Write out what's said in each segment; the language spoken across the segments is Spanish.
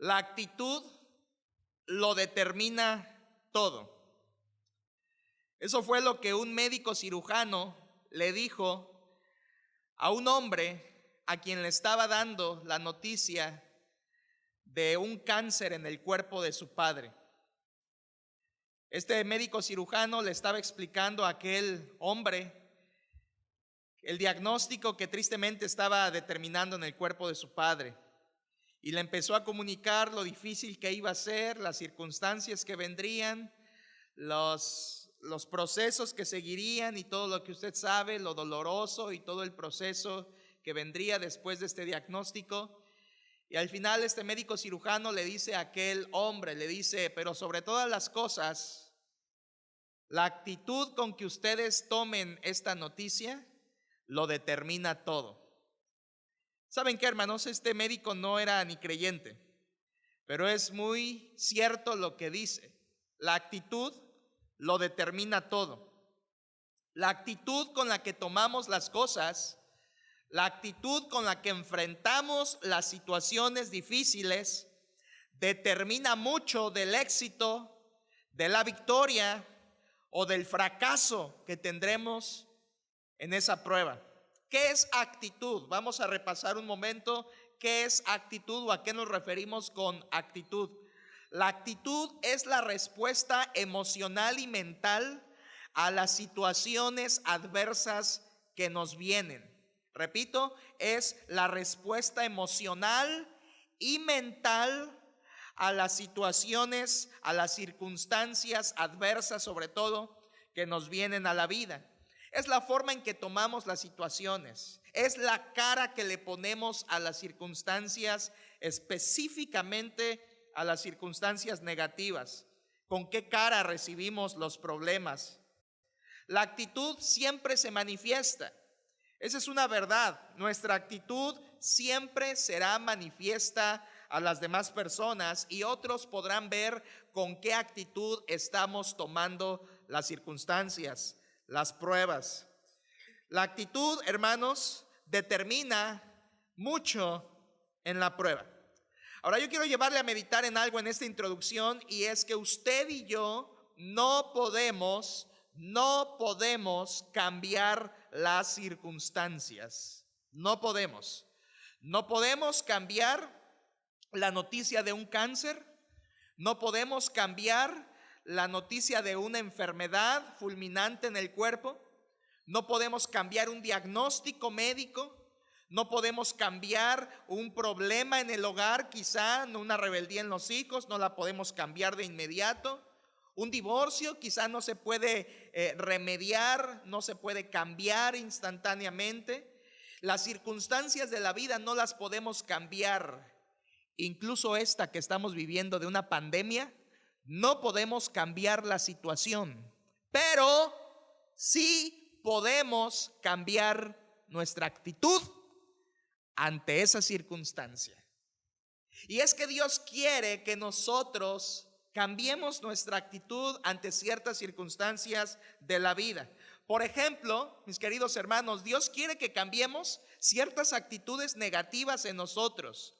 La actitud lo determina todo. Eso fue lo que un médico cirujano le dijo a un hombre a quien le estaba dando la noticia de un cáncer en el cuerpo de su padre. Este médico cirujano le estaba explicando a aquel hombre el diagnóstico que tristemente estaba determinando en el cuerpo de su padre. Y le empezó a comunicar lo difícil que iba a ser, las circunstancias que vendrían, los procesos que seguirían y todo lo que usted sabe, lo doloroso y todo el proceso que vendría después de este diagnóstico. Y al final este médico cirujano le dice a aquel hombre, le dice, pero sobre todas las cosas, la actitud con que ustedes tomen esta noticia lo determina todo. ¿Saben qué, hermanos? Este médico no era ni creyente, pero es muy cierto lo que dice. La actitud lo determina todo. La actitud con la que tomamos las cosas, la actitud con la que enfrentamos las situaciones difíciles, determina mucho del éxito, de la victoria o del fracaso que tendremos en esa prueba. ¿Qué es actitud? Vamos a repasar un momento qué es actitud o a qué nos referimos con actitud. La actitud es la respuesta emocional y mental a las situaciones adversas que nos vienen. Repito, es la respuesta emocional y mental a las situaciones, a las circunstancias adversas, sobre todo, que nos vienen a la vida. Es la forma en que tomamos las situaciones, es la cara que le ponemos a las circunstancias, específicamente a las circunstancias negativas. ¿Con qué cara recibimos los problemas? La actitud siempre se manifiesta. Esa es una verdad. Nuestra actitud siempre será manifiesta a las demás personas y otros podrán ver con qué actitud estamos tomando las circunstancias, las pruebas. La actitud, hermanos, determina mucho en la prueba. Ahora yo quiero llevarle a meditar en algo en esta introducción, y es que usted y yo no podemos cambiar las circunstancias. No podemos cambiar la noticia de un cáncer, no podemos cambiar la noticia de una enfermedad fulminante en el cuerpo, no podemos cambiar un diagnóstico médico, no podemos cambiar un problema en el hogar, quizá una rebeldía en los hijos, no la podemos cambiar de inmediato. Un divorcio quizá no se puede remediar, no se puede cambiar instantáneamente. Las circunstancias de la vida no las podemos cambiar. Incluso esta que estamos viviendo de una pandemia, no podemos cambiar la situación, pero sí podemos cambiar nuestra actitud ante esa circunstancia. Y es que Dios quiere que nosotros cambiemos nuestra actitud ante ciertas circunstancias de la vida. Por ejemplo, mis queridos hermanos, Dios quiere que cambiemos ciertas actitudes negativas en nosotros.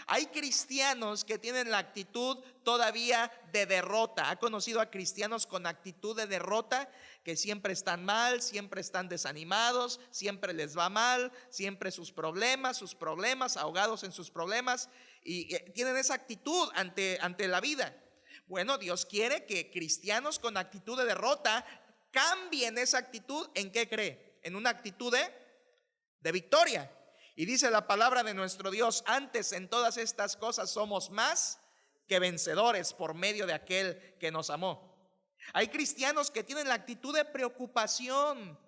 Hay cristianos que tienen la actitud todavía de derrota. ¿Ha conocido a cristianos con actitud de derrota? Que siempre están mal, siempre están desanimados, siempre les va mal, siempre sus problemas, ahogados en sus problemas, y tienen esa actitud ante la vida. Bueno, Dios quiere que cristianos con actitud de derrota cambien esa actitud. ¿En qué cree? En una actitud de victoria. Y dice la palabra de nuestro Dios: antes en todas estas cosas somos más que vencedores por medio de aquel que nos amó. Hay cristianos que tienen la actitud de preocupación,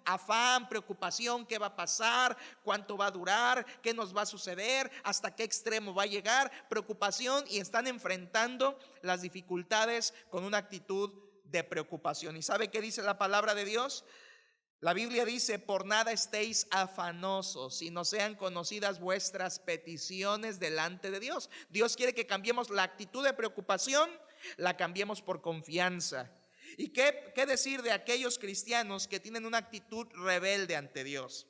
afán, preocupación: ¿qué va a pasar? ¿Cuánto va a durar? ¿Qué nos va a suceder? ¿Hasta qué extremo va a llegar? Preocupación, y están enfrentando las dificultades con una actitud de preocupación. ¿Y sabe qué dice la palabra de Dios? La Biblia dice: por nada estéis afanosos, sino sean conocidas vuestras peticiones delante de Dios. Dios quiere que cambiemos la actitud de preocupación, la cambiemos por confianza. ¿Y qué decir de aquellos cristianos que tienen una actitud rebelde ante Dios?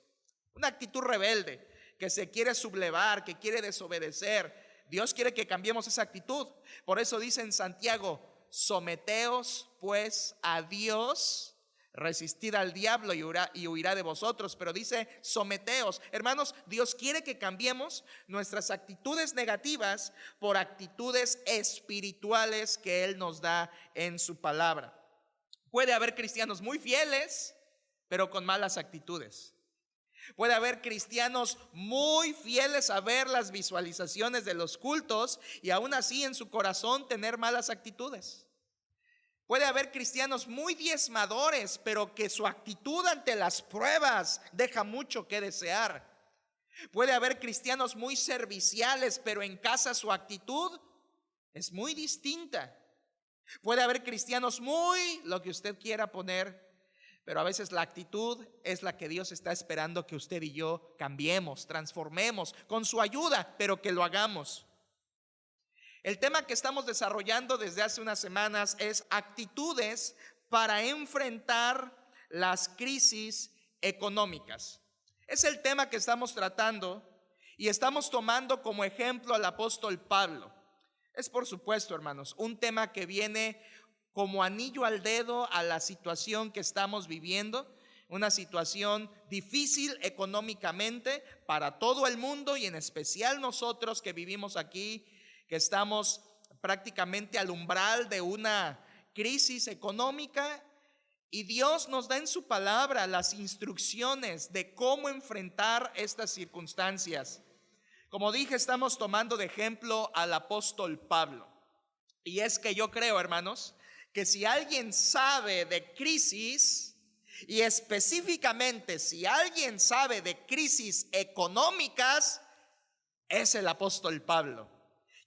Una actitud rebelde, que se quiere sublevar, que quiere desobedecer. Dios quiere que cambiemos esa actitud. Por eso dice en Santiago: someteos pues a Dios, resistid al diablo y huirá de vosotros. Pero dice someteos. Hermanos, Dios quiere que cambiemos nuestras actitudes negativas por actitudes espirituales que Él nos da en su palabra. Puede haber cristianos muy fieles, pero con malas actitudes. Puede haber cristianos muy fieles a ver las visualizaciones de los cultos y aún así en su corazón tener malas actitudes. Puede haber cristianos muy diezmadores, pero que su actitud ante las pruebas deja mucho que desear. Puede haber cristianos muy serviciales, pero en casa su actitud es muy distinta. Puede haber cristianos muy, lo que usted quiera poner, pero a veces la actitud es la que Dios está esperando que usted y yo cambiemos, transformemos con su ayuda, pero que lo hagamos. El tema que estamos desarrollando desde hace unas semanas es actitudes para enfrentar las crisis económicas. Es el tema que estamos tratando y estamos tomando como ejemplo al apóstol Pablo. Es, por supuesto, hermanos, un tema que viene como anillo al dedo a la situación que estamos viviendo, una situación difícil económicamente para todo el mundo y en especial nosotros que vivimos aquí, que estamos prácticamente al umbral de una crisis económica, y Dios nos da en su palabra las instrucciones de cómo enfrentar estas circunstancias. Como dije, estamos tomando de ejemplo al apóstol Pablo. Y es que yo creo, hermanos, que si alguien sabe de crisis, y específicamente si alguien sabe de crisis económicas, es el apóstol Pablo.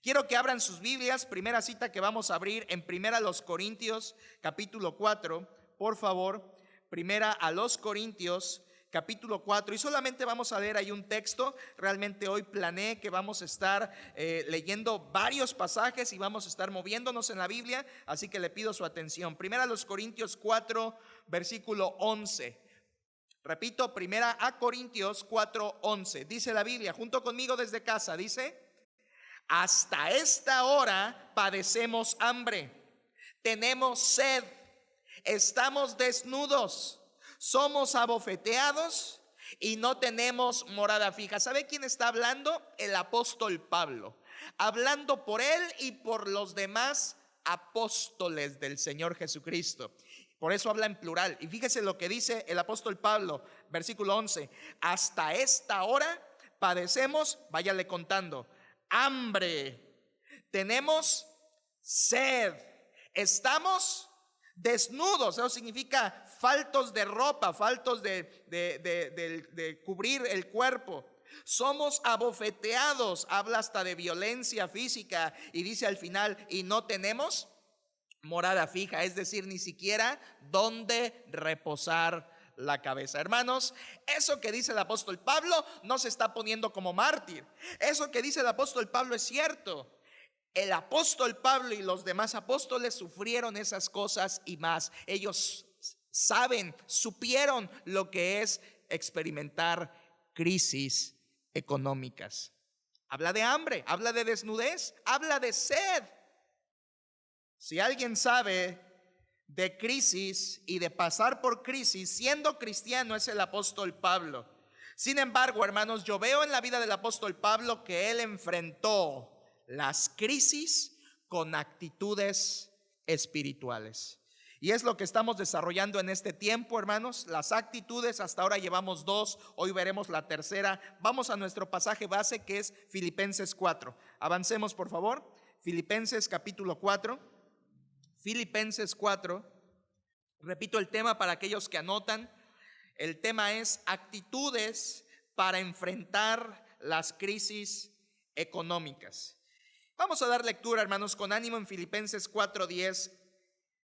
Quiero que abran sus Biblias, primera cita que vamos a abrir en Primera a los Corintios, capítulo 4, por favor. Primera a los Corintios, capítulo 4, y solamente vamos a leer ahí un texto. Realmente hoy planeé que vamos a estar leyendo varios pasajes y vamos a estar moviéndonos en la Biblia, así que le pido su atención. Primera a los Corintios 4, versículo 11. Repito, Primera a Corintios 4, 11. Dice la Biblia, junto conmigo desde casa, dice: hasta esta hora padecemos hambre, tenemos sed, estamos desnudos, somos abofeteados y no tenemos morada fija. ¿Sabe quién está hablando? El apóstol Pablo, hablando por él y por los demás apóstoles del Señor Jesucristo. Por eso habla en plural. Y fíjese lo que dice el apóstol Pablo, versículo 11: hasta esta hora padecemos, váyale contando, hambre, tenemos sed, estamos desnudos. Eso significa faltos de ropa, faltos de cubrir el cuerpo. Somos abofeteados, habla hasta de violencia física, y dice al final: y no tenemos morada fija, es decir, ni siquiera donde reposar la cabeza. Hermanos, eso que dice el apóstol Pablo no se está poniendo como mártir. Eso que dice el apóstol Pablo es cierto. El apóstol Pablo y los demás apóstoles sufrieron esas cosas y más. Ellos saben, supieron lo que es experimentar crisis económicas. Habla de hambre, habla de desnudez, habla de sed. Si alguien sabe de crisis y de pasar por crisis siendo cristiano, es el apóstol Pablo. Sin embargo, hermanos, yo veo en la vida del apóstol Pablo que él enfrentó las crisis con actitudes espirituales. Y es lo que estamos desarrollando en este tiempo, hermanos. Las actitudes, hasta ahora llevamos 2, hoy veremos la tercera. Vamos a nuestro pasaje base, que es Filipenses 4. Avancemos, por favor. Filipenses capítulo 4. Filipenses 4, repito el tema para aquellos que anotan. El tema es actitudes para enfrentar las crisis económicas. Vamos a dar lectura, hermanos, con ánimo en Filipenses 4:10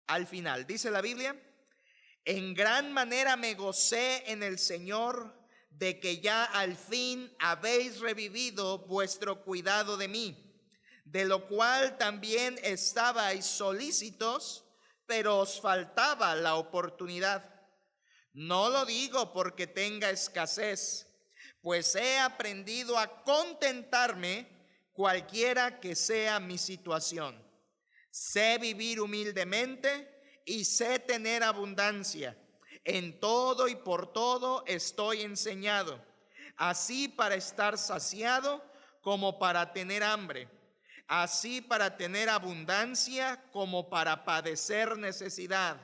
al final. Dice la Biblia: en gran manera me gocé en el Señor de que ya al fin habéis revivido vuestro cuidado de mí, de lo cual también estabais solícitos, pero os faltaba la oportunidad. No lo digo porque tenga escasez, pues he aprendido a contentarme cualquiera que sea mi situación. Sé vivir humildemente y sé tener abundancia. En todo y por todo estoy enseñado, así para estar saciado como para tener hambre, así para tener abundancia como para padecer necesidad.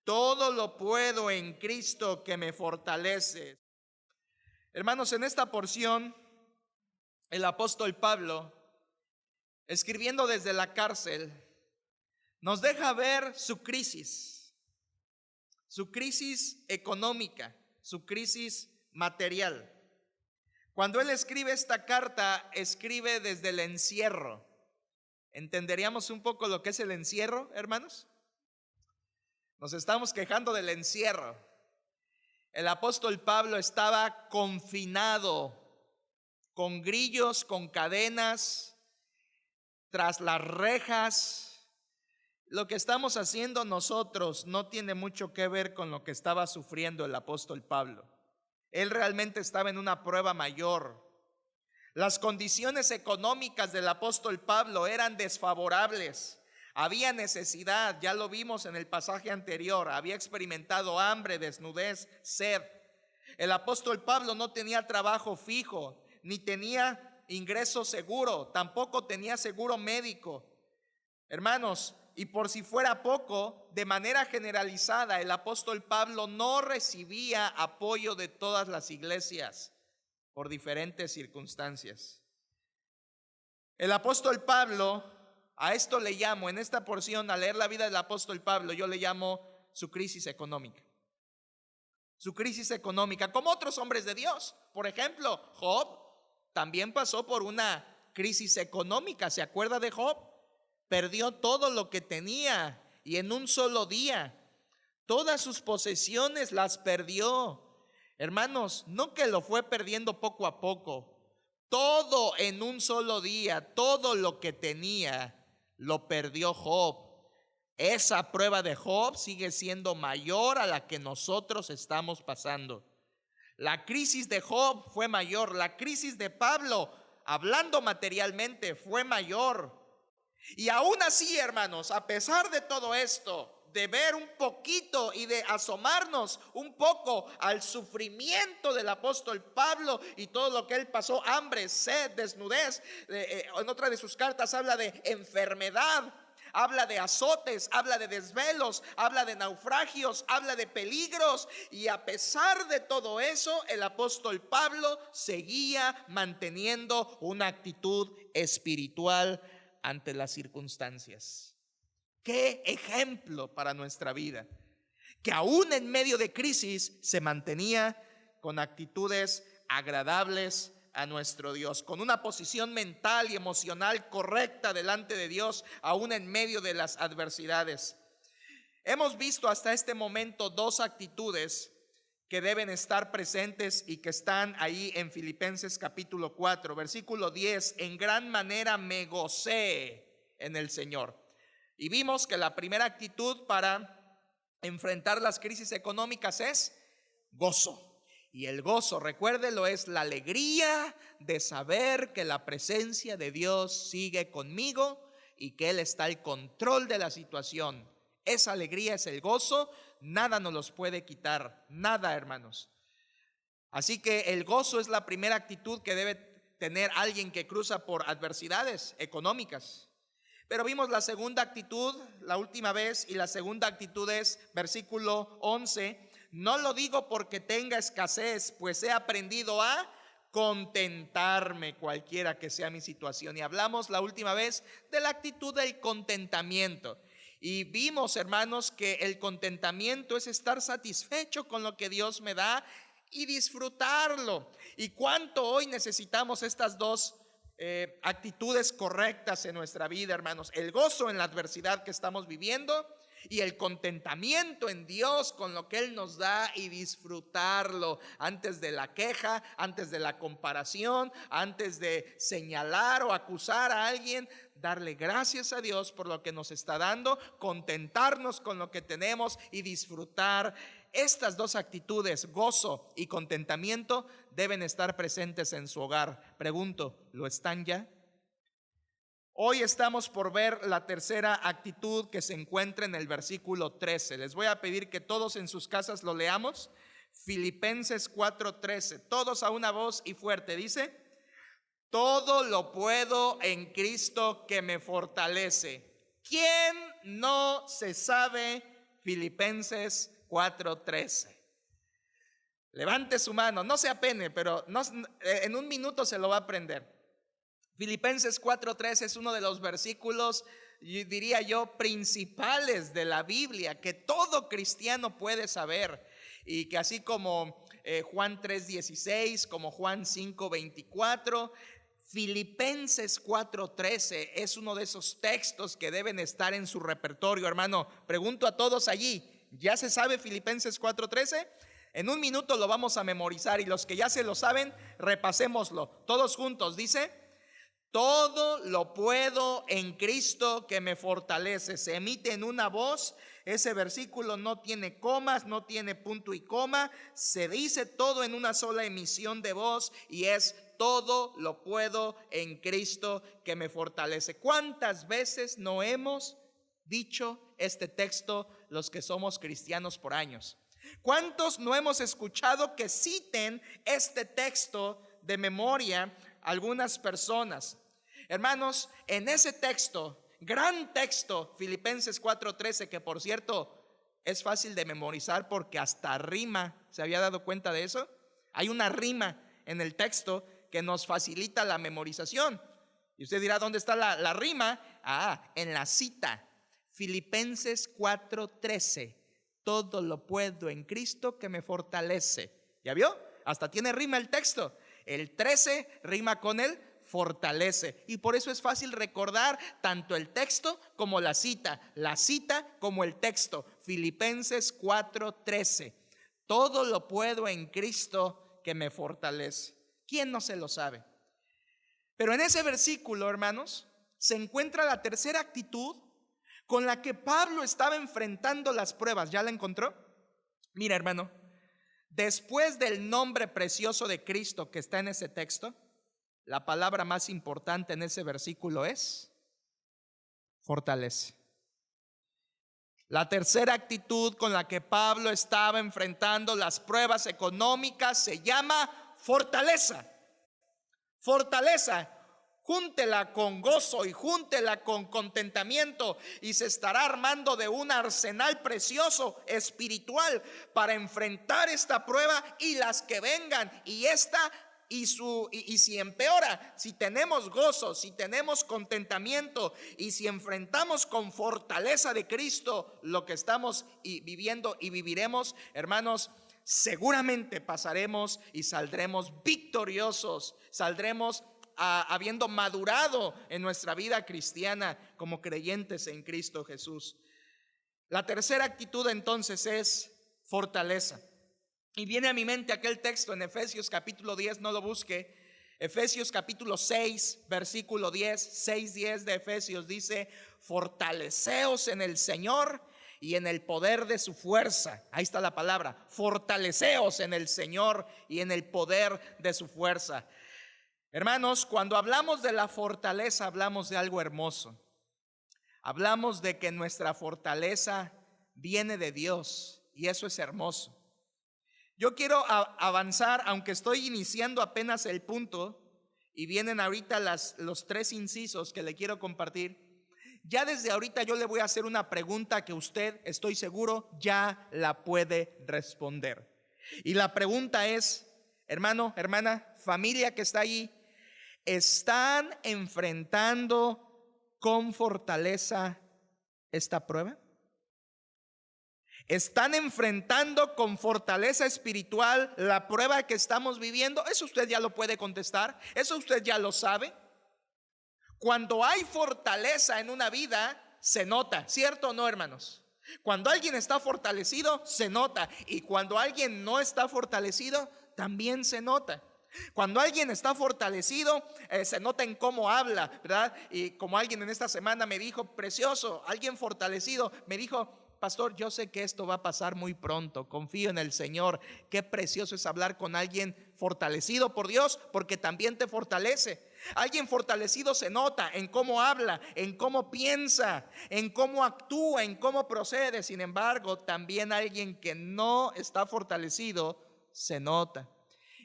Todo lo puedo en Cristo que me fortalece. Hermanos, en esta porción, el apóstol Pablo, escribiendo desde la cárcel, nos deja ver su crisis económica, su crisis material. Cuando él escribe esta carta, escribe desde el encierro. ¿Entenderíamos un poco lo que es el encierro, hermanos? Nos estamos quejando del encierro. El apóstol Pablo estaba confinado, con grillos, con cadenas, tras las rejas. Lo que estamos haciendo nosotros no tiene mucho que ver con lo que estaba sufriendo el apóstol Pablo. Él realmente estaba en una prueba mayor. Las condiciones económicas del apóstol Pablo eran desfavorables. Había necesidad, ya lo vimos en el pasaje anterior. Había experimentado hambre, desnudez, sed. El apóstol Pablo no tenía trabajo fijo, ni tenía ingreso seguro, tampoco tenía seguro médico. Hermanos, y por si fuera poco, de manera generalizada, el apóstol Pablo no recibía apoyo de todas las iglesias por diferentes circunstancias. El apóstol Pablo, a esto le llamo, en esta porción, al leer la vida del apóstol Pablo, yo le llamo su crisis económica. Su crisis económica, como otros hombres de Dios. Por ejemplo, Job también pasó por una crisis económica. ¿Se acuerda de Job? Perdió todo lo que tenía y en un solo día. Todas sus posesiones las perdió. Hermanos, no que lo fue perdiendo poco a poco. Todo en un solo día, todo lo que tenía, lo perdió Job. Esa prueba de Job sigue siendo mayor a la que nosotros estamos pasando. La crisis de Job fue mayor. La crisis de Pablo, hablando materialmente, fue mayor. Y aún así, hermanos, a pesar de todo esto, de ver un poquito y de asomarnos un poco al sufrimiento del apóstol Pablo y todo lo que él pasó, hambre, sed, desnudez. En otra de sus cartas habla de enfermedad, habla de azotes, habla de desvelos, habla de naufragios, habla de peligros. Y a pesar de todo eso, el apóstol Pablo seguía manteniendo una actitud espiritual ante las circunstancias. Qué ejemplo para nuestra vida, que aún en medio de crisis se mantenía con actitudes agradables a nuestro Dios, con una posición mental y emocional correcta delante de Dios, aún en medio de las adversidades. Hemos visto hasta este momento dos actitudes que deben estar presentes y que están ahí en Filipenses capítulo 4, versículo 10. En gran manera me gocé en el Señor. Y vimos que la primera actitud para enfrentar las crisis económicas es gozo. Y el gozo, recuérdelo, es la alegría de saber que la presencia de Dios sigue conmigo y que Él está al control de la situación. Esa alegría es el gozo, nada nos los puede quitar, nada, hermanos. Así que el gozo es la primera actitud que debe tener alguien que cruza por adversidades económicas. Pero vimos la segunda actitud la última vez, y la segunda actitud es versículo 11. No lo digo porque tenga escasez, pues he aprendido a contentarme cualquiera que sea mi situación. Y hablamos la última vez de la actitud del contentamiento. Y vimos, hermanos, que el contentamiento es estar satisfecho con lo que Dios me da y disfrutarlo. Y cuánto hoy necesitamos estas dos actitudes correctas en nuestra vida, hermanos: el gozo en la adversidad que estamos viviendo y el contentamiento en Dios con lo que Él nos da, y disfrutarlo antes de la queja, antes de la comparación, antes de señalar o acusar a alguien. Darle gracias a Dios por lo que nos está dando, contentarnos con lo que tenemos y disfrutar estas dos actitudes, gozo y contentamiento, deben estar presentes en su hogar. Pregunto, ¿lo están ya? Hoy estamos por ver la tercera actitud que se encuentra en el versículo 13. Les voy a pedir que todos en sus casas lo leamos. Filipenses 4:13, todos a una voz y fuerte. Dice: todo lo puedo en Cristo que me fortalece. ¿Quién no se sabe Filipenses 4:13? Levante su mano, no se apene, pero en un minuto se lo va a aprender. Filipenses 4:13 es uno de los versículos, diría yo, principales de la Biblia, que todo cristiano puede saber, y que así como Juan 3:16, como Juan 5:24, Filipenses 4:13 es uno de esos textos que deben estar en su repertorio. Hermano, pregunto a todos allí, ¿ya se sabe Filipenses 4:13? En un minuto lo vamos a memorizar, y los que ya se lo saben, repasémoslo todos juntos. Dice: todo lo puedo en Cristo que me fortalece. Se emite en una voz. Ese versículo no tiene comas, no tiene punto y coma. Se dice todo en una sola emisión de voz, y es: todo lo puedo en Cristo que me fortalece. ¿Cuántas veces no hemos dicho este texto los que somos cristianos por años? ¿Cuántos no hemos escuchado que citen este texto de memoria algunas personas? Hermanos, en ese texto, gran texto, Filipenses 4:13, que por cierto es fácil de memorizar porque hasta rima. ¿Se había dado cuenta de eso? Hay una rima en el texto que nos facilita la memorización. Y usted dirá, ¿dónde está la rima? En la cita. Filipenses 4:13, todo lo puedo en Cristo que me fortalece. ¿Ya vio? Hasta tiene rima el texto. El 13 rima con el fortalece, y por eso es fácil recordar tanto el texto como la cita como el texto. Filipenses 4:13, todo lo puedo en Cristo que me fortalece. ¿Quién no se lo sabe? Pero en ese versículo, hermanos, se encuentra la tercera actitud con la que Pablo estaba enfrentando las pruebas. ¿Ya la encontró? Mira, hermano, después del nombre precioso de Cristo que está en ese texto, la palabra más importante en ese versículo es fortalece. La tercera actitud con la que Pablo estaba enfrentando las pruebas económicas se llama fortaleza. Fortaleza. Júntela con gozo y júntela con contentamiento, y se estará armando de un arsenal precioso espiritual para enfrentar esta prueba y las que vengan. Y esta y si empeora, si tenemos gozo, si tenemos contentamiento, y si enfrentamos con fortaleza de Cristo lo que estamos viviendo y viviremos, hermanos, seguramente pasaremos y saldremos victoriosos. Saldremos habiendo madurado en nuestra vida cristiana como creyentes en Cristo Jesús. La tercera actitud entonces es fortaleza. Y viene a mi mente aquel texto en Efesios capítulo 10, no lo busque. Efesios capítulo 6, versículo 10, 6:10 de Efesios dice: fortaleceos en el Señor y en el poder de su fuerza. Ahí está la palabra, fortaleceos en el Señor y en el poder de su fuerza. Hermanos, cuando hablamos de la fortaleza, hablamos de algo hermoso. Hablamos de que nuestra fortaleza viene de Dios, y eso es hermoso. Yo quiero avanzar, aunque estoy iniciando apenas el punto, y vienen ahorita los tres incisos que le quiero compartir. Ya desde ahorita yo le voy a hacer una pregunta que usted, estoy seguro, ya la puede responder. Y la pregunta es, hermano, hermana, familia que está allí, ¿están enfrentando con fortaleza esta prueba? ¿Están enfrentando con fortaleza espiritual la prueba que estamos viviendo? Eso usted ya lo puede contestar, eso usted ya lo sabe. Cuando hay fortaleza en una vida, se nota, ¿cierto o no, hermanos? Cuando alguien está fortalecido, se nota. Y cuando alguien no está fortalecido, también se nota. Cuando alguien está fortalecido, se nota en cómo habla, ¿verdad? Y como alguien en esta semana me dijo, precioso, alguien fortalecido me dijo: pastor, yo sé que esto va a pasar muy pronto, confío en el Señor. Qué precioso es hablar con alguien fortalecido por Dios, porque también te fortalece. Alguien fortalecido se nota en cómo habla, en cómo piensa, en cómo actúa, en cómo procede. Sin embargo, también alguien que no está fortalecido se nota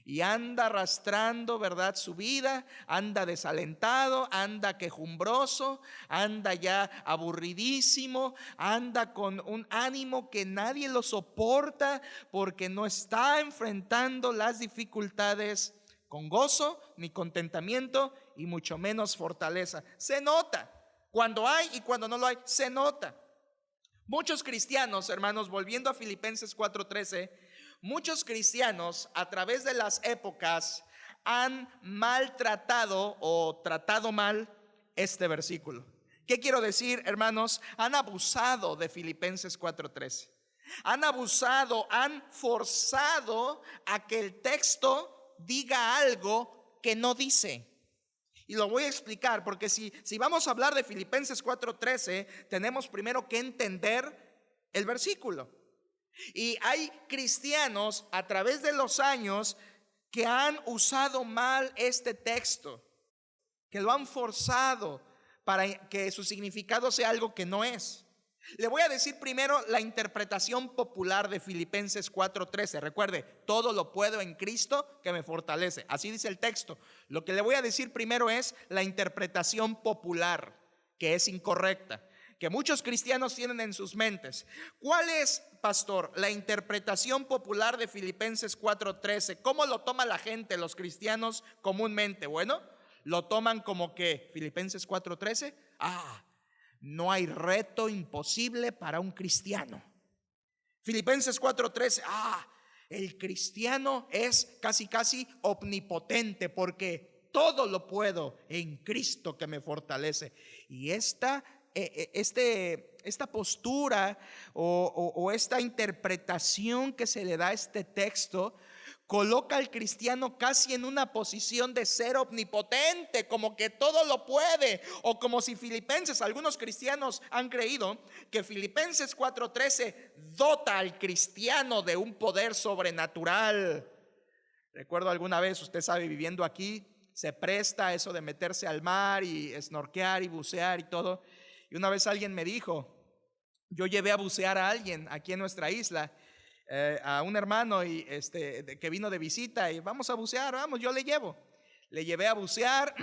y anda arrastrando, ¿verdad?, su vida, anda desalentado, anda quejumbroso, anda ya aburridísimo, anda con un ánimo que nadie lo soporta porque no está enfrentando las dificultades con gozo ni contentamiento y mucho menos fortaleza. Se nota cuando hay y cuando no lo hay, se nota. Muchos cristianos, hermanos, volviendo a Filipenses 4:13, muchos cristianos a través de las épocas han maltratado o tratado mal este versículo. ¿Qué quiero decir, hermanos? Han abusado de Filipenses 4:13. Han abusado, han forzado a que el texto diga algo que no dice. Y lo voy a explicar, porque si vamos a hablar de Filipenses 4:13, tenemos primero que entender el versículo. Y hay cristianos a través de los años que han usado mal este texto, que lo han forzado para que su significado sea algo que no es. Le voy a decir primero la interpretación popular de Filipenses 4:13. Recuerde, todo lo puedo en Cristo que me fortalece. Así dice el texto. Lo que le voy a decir primero es la interpretación popular, que es incorrecta, que muchos cristianos tienen en sus mentes. ¿Cuál es, pastor, la interpretación popular de Filipenses 4:13? ¿Cómo lo toma la gente, los cristianos comúnmente? Bueno, lo toman como que Filipenses 4:13, no hay reto imposible para un cristiano. Filipenses 4:13, el cristiano es casi omnipotente porque todo lo puedo en Cristo que me fortalece. Y esta postura o esta interpretación que se le da a este texto coloca al cristiano casi en una posición de ser omnipotente, como que todo lo puede, o como si Filipenses, algunos cristianos han creído que Filipenses 4:13 dota al cristiano de un poder sobrenatural. Recuerdo alguna vez, usted sabe, viviendo aquí, se presta a eso de meterse al mar y snorkear y bucear y todo. Y una vez alguien me dijo, yo llevé a bucear a alguien aquí en nuestra isla, a un hermano que vino de visita, y vamos a bucear, vamos, yo le llevé a bucear,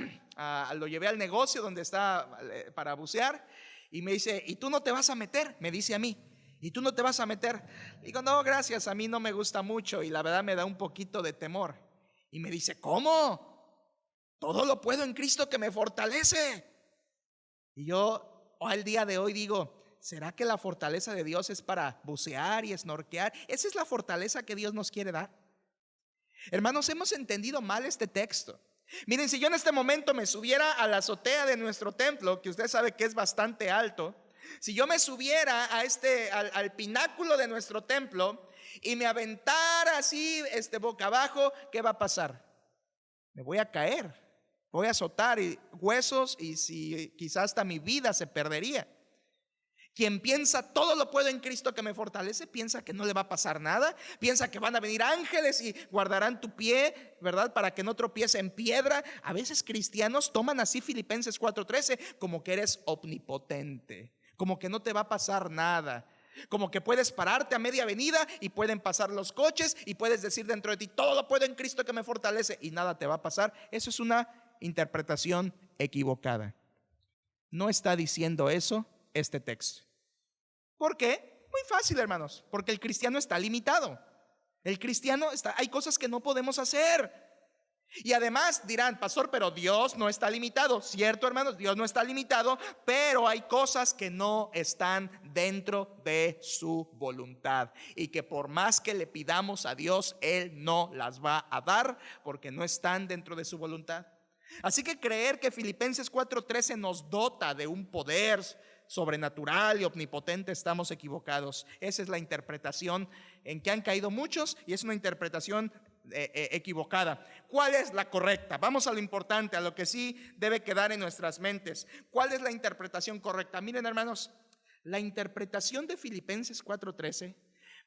lo llevé al negocio donde está para bucear, y me dice, ¿y tú no te vas a meter? Me dice a mí, ¿y tú no te vas a meter? Digo, no, gracias, a mí no me gusta mucho y la verdad me da un poquito de temor. Y me dice, ¿cómo? Todo lo puedo en Cristo que me fortalece. Y yo al día de hoy digo, ¿será que la fortaleza de Dios es para bucear y snorkear? ¿Esa es la fortaleza que Dios nos quiere dar? Hermanos, hemos entendido mal este texto. Miren, si yo en este momento me subiera a la azotea de nuestro templo, que usted sabe que es bastante alto, si yo me subiera al pináculo de nuestro templo y me aventara así boca abajo, ¿qué va a pasar? Me voy a caer, voy a azotar huesos y quizás hasta mi vida se perdería. Quien piensa todo lo puedo en Cristo que me fortalece, piensa que no le va a pasar nada, piensa que van a venir ángeles y guardarán tu pie, ¿verdad?, para que no tropiece en piedra. A veces cristianos toman así Filipenses 4:13 como que eres omnipotente, como que no te va a pasar nada, como que puedes pararte a media avenida y pueden pasar los coches y puedes decir dentro de ti, todo lo puedo en Cristo que me fortalece, y nada te va a pasar. Eso es una interpretación equivocada. No está diciendo eso este texto. ¿Por qué? Muy fácil, hermanos, porque el cristiano está limitado. Hay cosas que no podemos hacer. Y además dirán, pastor, pero Dios no está limitado. Cierto, hermanos, Dios no está limitado, pero hay cosas que no están dentro de su voluntad y que por más que le pidamos a Dios, Él no las va a dar porque no están dentro de su voluntad. Así que creer que Filipenses 4:13 nos dota de un poder sobrenatural y omnipotente, estamos equivocados. Esa es la interpretación en que han caído muchos y es una interpretación equivocada. ¿Cuál es la correcta? Vamos a lo importante, a lo que sí debe quedar en nuestras mentes. ¿Cuál es la interpretación correcta? Miren, hermanos, La interpretación de Filipenses 4:13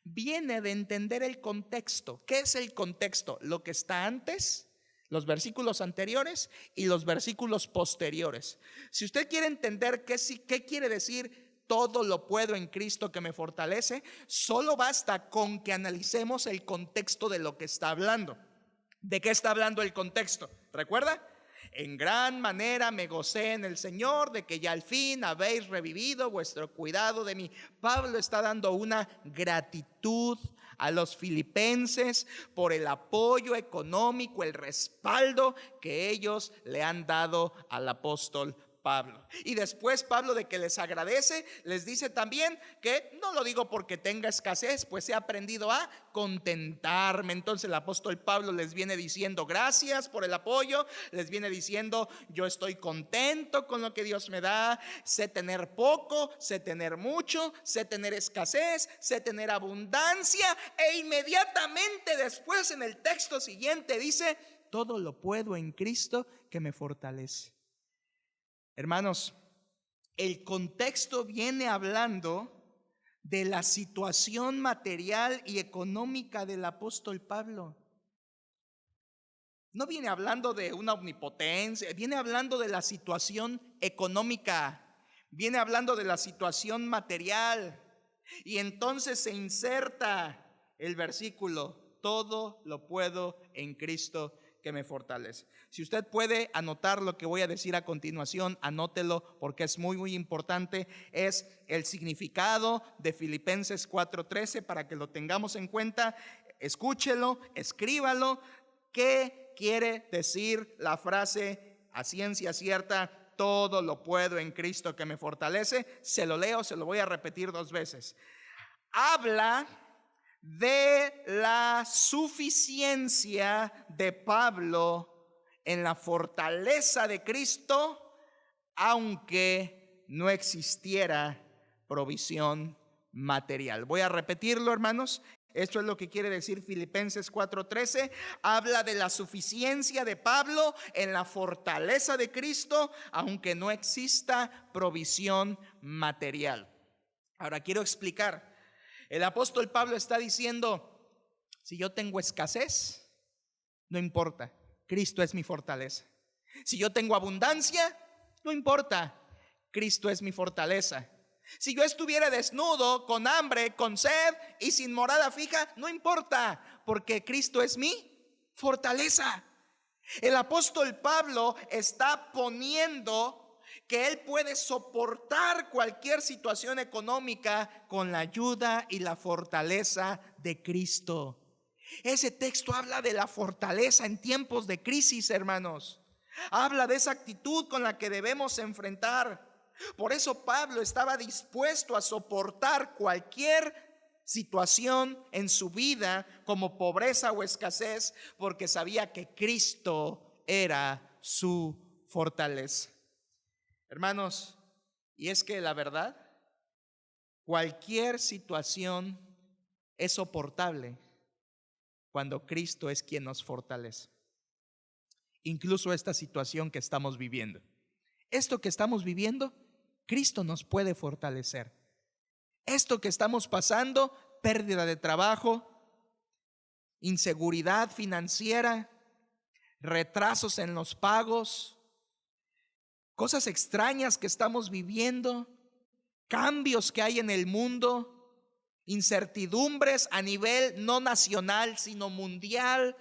viene de entender el contexto. ¿Qué es el contexto? Lo que está antes, los versículos anteriores y los versículos posteriores. Si usted quiere entender qué quiere decir todo lo puedo en Cristo que me fortalece, solo basta con que analicemos el contexto de lo que está hablando. ¿De qué está hablando el contexto? ¿Recuerda? En gran manera me gocé en el Señor de que ya al fin habéis revivido vuestro cuidado de mí. Pablo está dando una gratitud a los filipenses por el apoyo económico, el respaldo que ellos le han dado al apóstol Pablo. Y después Pablo, de que les agradece, les dice también que no lo digo porque tenga escasez, pues he aprendido a contentarme. Entonces el apóstol Pablo les viene diciendo gracias por el apoyo, les viene diciendo yo estoy contento con lo que Dios me da, sé tener poco, sé tener mucho, sé tener escasez, sé tener abundancia. E inmediatamente después, en el texto siguiente, dice todo lo puedo en Cristo que me fortalece. Hermanos, el contexto viene hablando de la situación material y económica del apóstol Pablo. No viene hablando de una omnipotencia, viene hablando de la situación económica, viene hablando de la situación material. Y entonces se inserta el versículo, todo lo puedo en Cristo que me fortalece. Si usted puede anotar lo que voy a decir a continuación, anótelo porque es muy importante. Es el significado de Filipenses 4:13 para que lo tengamos en cuenta. Escúchelo, escríbalo. ¿Qué quiere decir la frase a ciencia cierta? Todo lo puedo en Cristo que me fortalece. Se lo leo, se lo voy a repetir 2 veces. Habla de la suficiencia de Pablo en la fortaleza de Cristo, aunque no existiera provisión material. Voy a repetirlo, hermanos. Esto es lo que quiere decir Filipenses 4:13. Habla de la suficiencia de Pablo en la fortaleza de Cristo, aunque no exista provisión material. Ahora quiero explicar. El apóstol Pablo está diciendo, si yo tengo escasez, no importa, Cristo es mi fortaleza. Si yo tengo abundancia, no importa, Cristo es mi fortaleza. Si yo estuviera desnudo, con hambre, con sed y sin morada fija, no importa, porque Cristo es mi fortaleza. El apóstol Pablo está poniendo que él puede soportar cualquier situación económica con la ayuda y la fortaleza de Cristo. Ese texto habla de la fortaleza en tiempos de crisis, hermanos. Habla de esa actitud con la que debemos enfrentar. Por eso Pablo estaba dispuesto a soportar cualquier situación en su vida, como pobreza o escasez, porque sabía que Cristo era su fortaleza. Hermanos, y es que la verdad, cualquier situación es soportable cuando Cristo es quien nos fortalece. Incluso esta situación que estamos viviendo. Esto que estamos viviendo, Cristo nos puede fortalecer. Esto que estamos pasando, pérdida de trabajo, inseguridad financiera, retrasos en los pagos, cosas extrañas que estamos viviendo, cambios que hay en el mundo, incertidumbres a nivel no nacional sino mundial.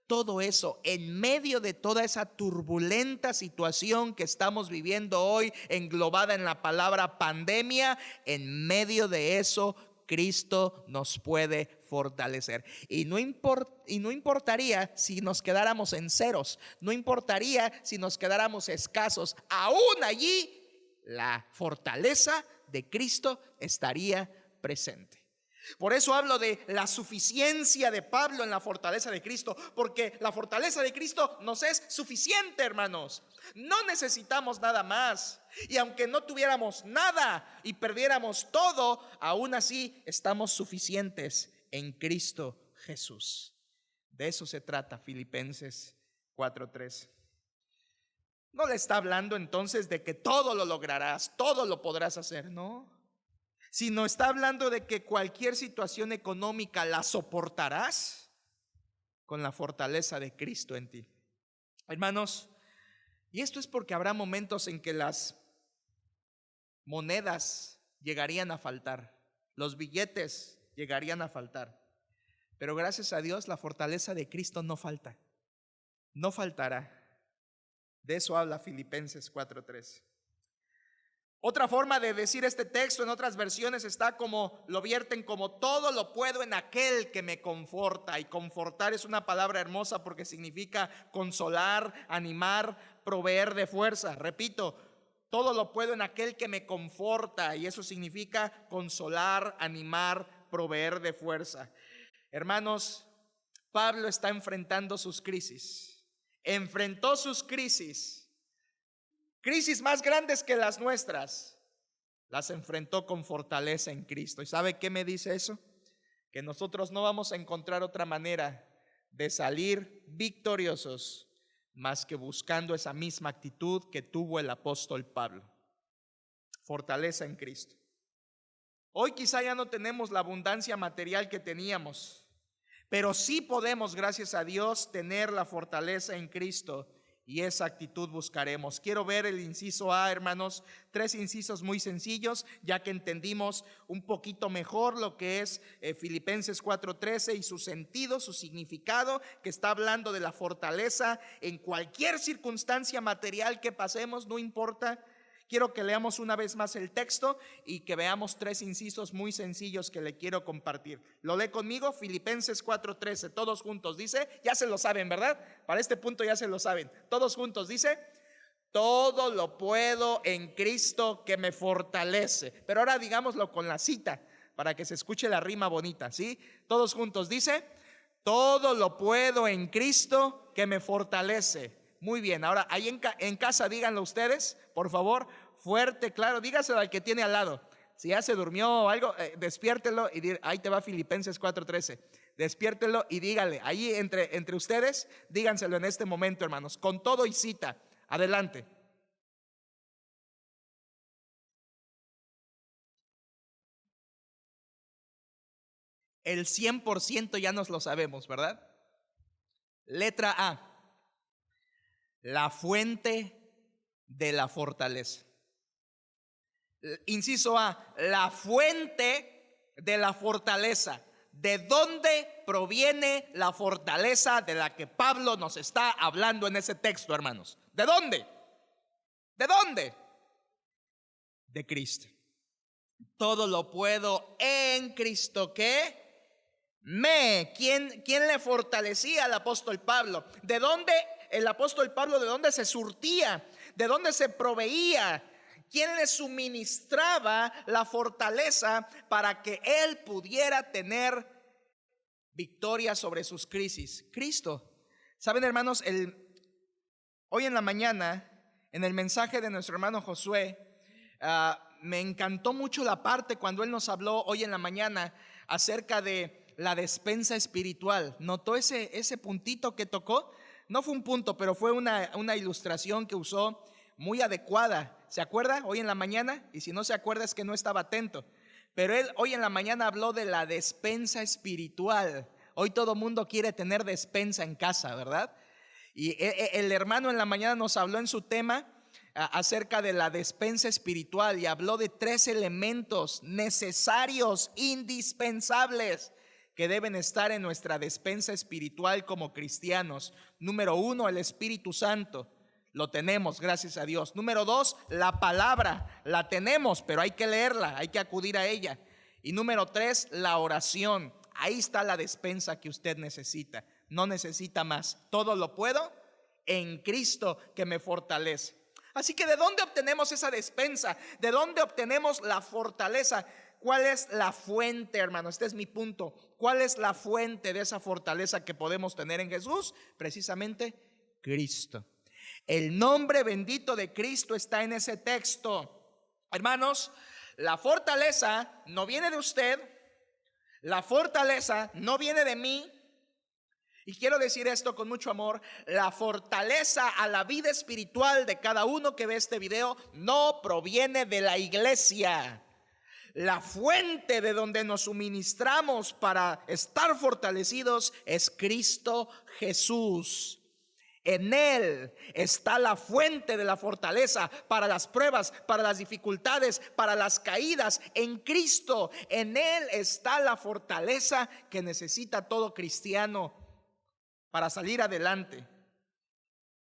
Todo eso, en medio de toda esa turbulenta situación que estamos viviendo hoy, englobada en la palabra pandemia, en medio de eso Cristo nos puede fortalecer. Y no importaría si nos quedáramos en ceros, no importaría si nos quedáramos escasos, aún allí la fortaleza de Cristo estaría presente. Por eso hablo de la suficiencia de Pablo en la fortaleza de Cristo, porque la fortaleza de Cristo nos es suficiente, hermanos. No necesitamos nada más. Y aunque no tuviéramos nada y perdiéramos todo, aún así estamos suficientes en Cristo Jesús. De eso se trata Filipenses 4:3. No le está hablando entonces de que todo lo lograrás, todo lo podrás hacer, no. sino está hablando de que cualquier situación económica la soportarás con la fortaleza de Cristo en ti. Hermanos, y esto es porque habrá momentos en que las monedas llegarían a faltar, los billetes llegarían a faltar, pero gracias a Dios la fortaleza de Cristo no falta, no faltará. De eso habla Filipenses 4:13. Otra forma de decir este texto en otras versiones está como lo vierten como todo lo puedo en aquel que me conforta. Y confortar es una palabra hermosa porque significa consolar, animar, proveer de fuerza. Repito, todo lo puedo en aquel que me conforta, y eso significa consolar, animar, proveer de fuerza. Hermanos, Pablo está enfrentando sus crisis. Enfrentó sus crisis más grandes que las nuestras, las enfrentó con fortaleza en Cristo. ¿Y sabe qué me dice eso? Que nosotros no vamos a encontrar otra manera de salir victoriosos más que buscando esa misma actitud que tuvo el apóstol Pablo. Fortaleza en Cristo. Hoy quizá ya no tenemos la abundancia material que teníamos, pero sí podemos, gracias a Dios, tener la fortaleza en Cristo. Y esa actitud buscaremos. Quiero ver el inciso A, hermanos. 3 incisos muy sencillos, ya que entendimos un poquito mejor lo que es Filipenses 4:13 y su sentido, su significado, que está hablando de la fortaleza en cualquier circunstancia material que pasemos, no importa. Quiero que leamos una vez más el texto y que veamos 3 incisos muy sencillos que le quiero compartir. ¿Lo lee conmigo? Filipenses 4:13, todos juntos. Dice, ya se lo saben, ¿verdad? Para este punto ya se lo saben. Todos juntos dice, todo lo puedo en Cristo que me fortalece. Pero ahora digámoslo con la cita para que se escuche la rima bonita, ¿sí? Todos juntos dice, todo lo puedo en Cristo que me fortalece. Muy bien, ahora ahí en casa díganlo ustedes, por favor, fuerte, claro, dígaselo al que tiene al lado. Si ya se durmió o algo, despiértelo y ahí te va Filipenses 4:13. Despiértelo y dígale, ahí entre ustedes, díganselo en este momento, hermanos, con todo y cita. Adelante. El 100% ya nos lo sabemos, ¿verdad? Letra A. La fuente de la fortaleza. Inciso A, la fuente de la fortaleza. ¿De dónde proviene la fortaleza de la que Pablo nos está hablando en ese texto, hermanos? ¿De dónde? ¿De dónde? De Cristo. Todo lo puedo en Cristo que ¿Quién le fortalecía al apóstol Pablo? ¿De dónde el apóstol Pablo, de dónde se surtía? ¿De dónde se proveía? ¿Quién le suministraba la fortaleza para que él pudiera tener victoria sobre sus crisis? Cristo. Saben, hermanos, hoy en la mañana, en el mensaje de nuestro hermano Josué, me encantó mucho la parte cuando él nos habló hoy en la mañana acerca de la despensa espiritual. ¿Notó ese puntito que tocó? No fue un punto, pero fue una ilustración que usó muy adecuada. ¿Se acuerda? Hoy en la mañana. Y si no se acuerda es que no estaba atento. Pero él hoy en la mañana habló de la despensa espiritual. Hoy todo mundo quiere tener despensa en casa, ¿verdad? Y el hermano en la mañana nos habló en su tema acerca de la despensa espiritual y habló de 3 elementos necesarios, indispensables, que deben estar en nuestra despensa espiritual como cristianos. Número 1, el Espíritu Santo. Lo tenemos, gracias a Dios. Número 2, la palabra. La tenemos, pero hay que leerla, hay que acudir a ella. Y número 3, la oración. Ahí está la despensa que usted necesita. No necesita más. Todo lo puedo en Cristo que me fortalece. Así que ¿de dónde obtenemos esa despensa? ¿De dónde obtenemos la fortaleza? ¿Cuál es la fuente, hermano? Este es mi punto. ¿Cuál es la fuente de esa fortaleza que podemos tener en Jesús? Precisamente Cristo. El nombre bendito de Cristo está en ese texto. Hermanos, la fortaleza no viene de usted. La fortaleza no viene de mí. Y quiero decir esto con mucho amor: la fortaleza a la vida espiritual de cada uno que ve este video no proviene de la iglesia. La fuente de donde nos suministramos para estar fortalecidos es Cristo Jesús. En Él está la fuente de la fortaleza para las pruebas, para las dificultades, para las caídas. En Cristo, en Él está la fortaleza que necesita todo cristiano para salir adelante.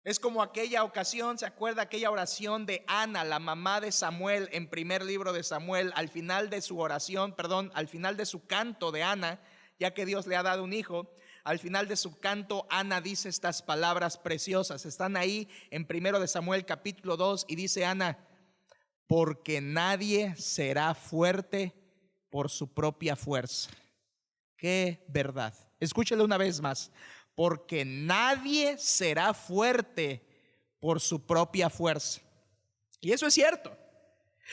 Es como aquella ocasión, ¿se acuerda aquella oración de Ana, la mamá de Samuel, en primer libro de Samuel? Al final de su oración, al final de su canto de Ana, ya que Dios le ha dado un hijo, al final de su canto, Ana dice estas palabras preciosas. Están ahí en primero de Samuel capítulo 2 y dice Ana: porque nadie será fuerte por su propia fuerza. Qué verdad. Escúchelo una vez más. Porque nadie será fuerte por su propia fuerza. Y eso es cierto.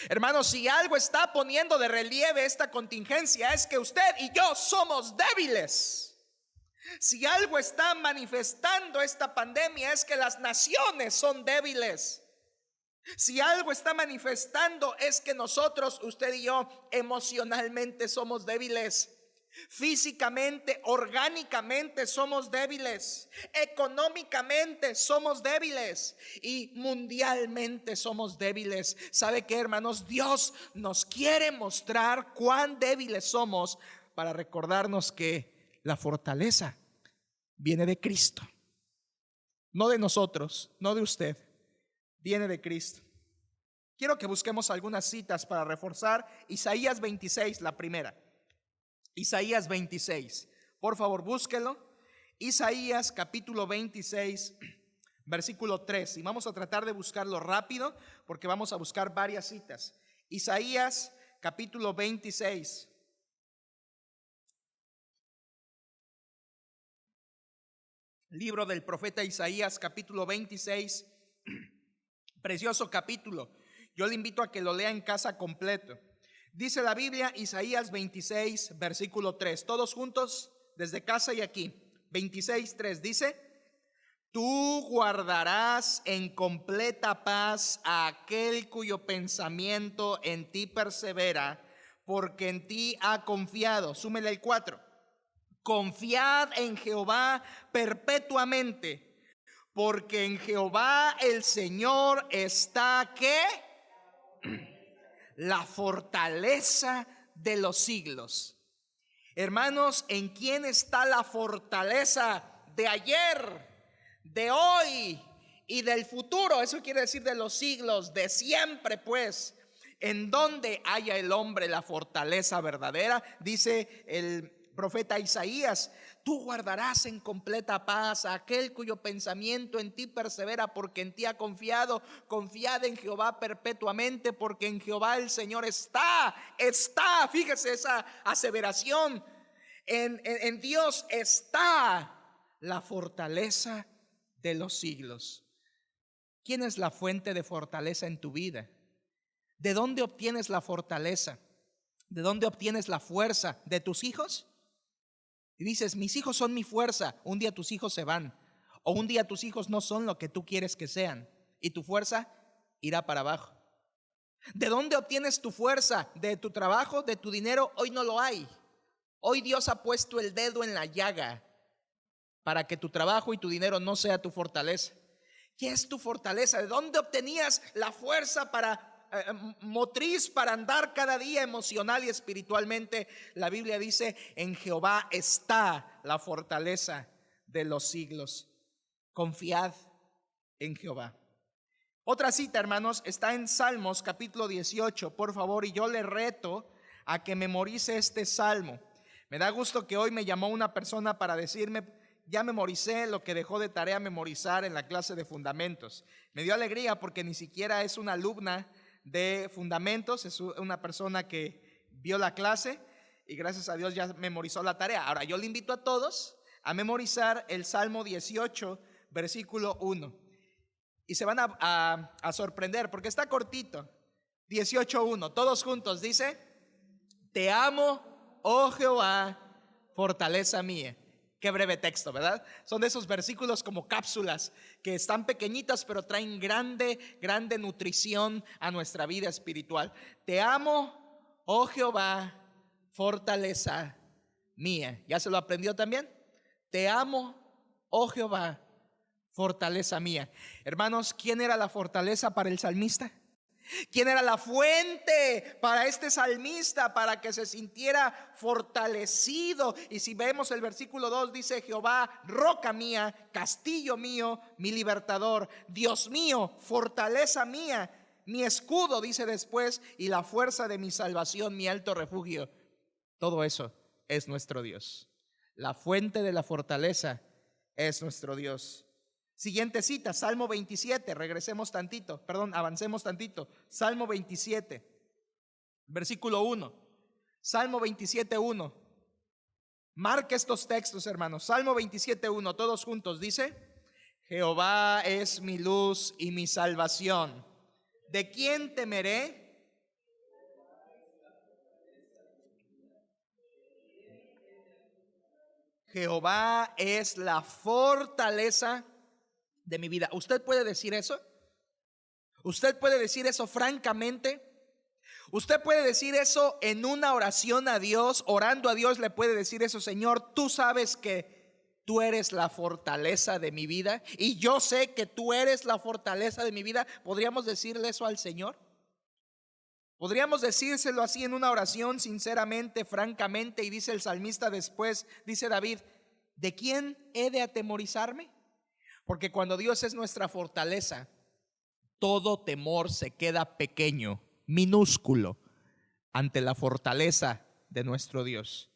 Hermanos, si algo está poniendo de relieve esta contingencia es que usted y yo somos débiles. Si algo está manifestando esta pandemia es que las naciones son débiles. Si algo está manifestando es que nosotros, usted y yo, emocionalmente somos débiles. Físicamente, orgánicamente somos débiles. Económicamente somos débiles. Y mundialmente somos débiles. ¿Sabe qué, hermanos? Dios nos quiere mostrar cuán débiles somos para recordarnos que la fortaleza viene de Cristo. No de nosotros, no de usted. Viene de Cristo. Quiero que busquemos algunas citas para reforzar Isaías 26, la primera. Isaías 26, por favor búsquelo. Isaías capítulo 26, versículo 3. Y vamos a tratar de buscarlo rápido porque vamos a buscar varias citas. Isaías capítulo 26. Libro del profeta Isaías capítulo 26. Precioso capítulo. Yo le invito a que lo lea en casa completo. Dice la Biblia, Isaías 26, versículo 3. Todos juntos, desde casa y aquí. 26, 3 dice: tú guardarás en completa paz a aquel cuyo pensamiento en ti persevera, porque en ti ha confiado. Súmele el 4. Confiad en Jehová perpetuamente, porque en Jehová el Señor está, ¿qué? La fortaleza de los siglos. Hermanos, ¿en quién está la fortaleza de ayer, de hoy y del futuro? Eso quiere decir de los siglos, de siempre, pues. En donde haya el hombre la fortaleza verdadera, dice el profeta Isaías: tú guardarás en completa paz a aquel cuyo pensamiento en ti persevera, porque en ti ha confiado. Confiad en Jehová perpetuamente, porque en Jehová el Señor está. Fíjese esa aseveración. En Dios está la fortaleza de los siglos. ¿Quién es la fuente de fortaleza en tu vida? ¿De dónde obtienes la fortaleza? ¿De dónde obtienes la fuerza? ¿De tus hijos? Y dices: mis hijos son mi fuerza. Un día tus hijos se van, o un día tus hijos no son lo que tú quieres que sean, y tu fuerza irá para abajo. ¿De dónde obtienes tu fuerza? ¿De tu trabajo? ¿De tu dinero? Hoy no lo hay. Hoy Dios ha puesto el dedo en la llaga para que tu trabajo y tu dinero no sea tu fortaleza. ¿Qué es tu fortaleza? ¿De dónde obtenías la fuerza motriz para andar cada día emocional y espiritualmente? La Biblia dice: en Jehová está la fortaleza de los siglos. Confiad en Jehová. Otra cita, hermanos, está en Salmos capítulo 18, por favor, y yo le reto a que memorice este salmo. Me da gusto que hoy me llamó una persona para decirme: ya memoricé lo que dejó de tarea memorizar en la clase de fundamentos. Me dio alegría porque ni siquiera es una alumna de fundamentos, es una persona que vio la clase y gracias a Dios ya memorizó la tarea. Ahora yo le invito a todos a memorizar el Salmo 18, versículo 1. Y se van a sorprender porque está cortito. 18:1, todos juntos dice: te amo, oh Jehová, fortaleza mía. Qué breve texto, ¿verdad? Son de esos versículos como cápsulas que están pequeñitas pero traen grande nutrición a nuestra vida espiritual. Te amo, oh Jehová, fortaleza mía. ¿Ya se lo aprendió también? Te amo, oh Jehová, fortaleza mía. Hermanos, ¿quién era la fortaleza para el salmista? ¿Quién era la fuente para este salmista para que se sintiera fortalecido? Y si vemos el versículo 2 dice: Jehová, roca mía, castillo mío, mi libertador, Dios mío, fortaleza mía, mi escudo, dice después, y la fuerza de mi salvación, mi alto refugio. Todo eso es nuestro Dios. La fuente de la fortaleza es nuestro Dios. Siguiente cita, Salmo 27, avancemos tantito. Salmo 27, versículo 1. Salmo 27, 1. Marca estos textos, hermanos. Salmo 27, 1, todos juntos, dice: Jehová es mi luz y mi salvación. ¿De quién temeré? Jehová es la fortaleza de mi vida. ¿Usted puede decir eso? ¿Usted puede decir eso francamente? ¿Usted puede decir eso en una oración a Dios? Orando a Dios le puede decir eso: Señor, tú sabes que tú eres la fortaleza de mi vida y yo sé que tú eres la fortaleza de mi vida. ¿Podríamos decirle eso al Señor? ¿Podríamos decírselo así en una oración sinceramente, francamente? Y dice el salmista después, dice David: ¿de quién he de atemorizarme? Porque cuando Dios es nuestra fortaleza, todo temor se queda pequeño, minúsculo, ante la fortaleza de nuestro Dios.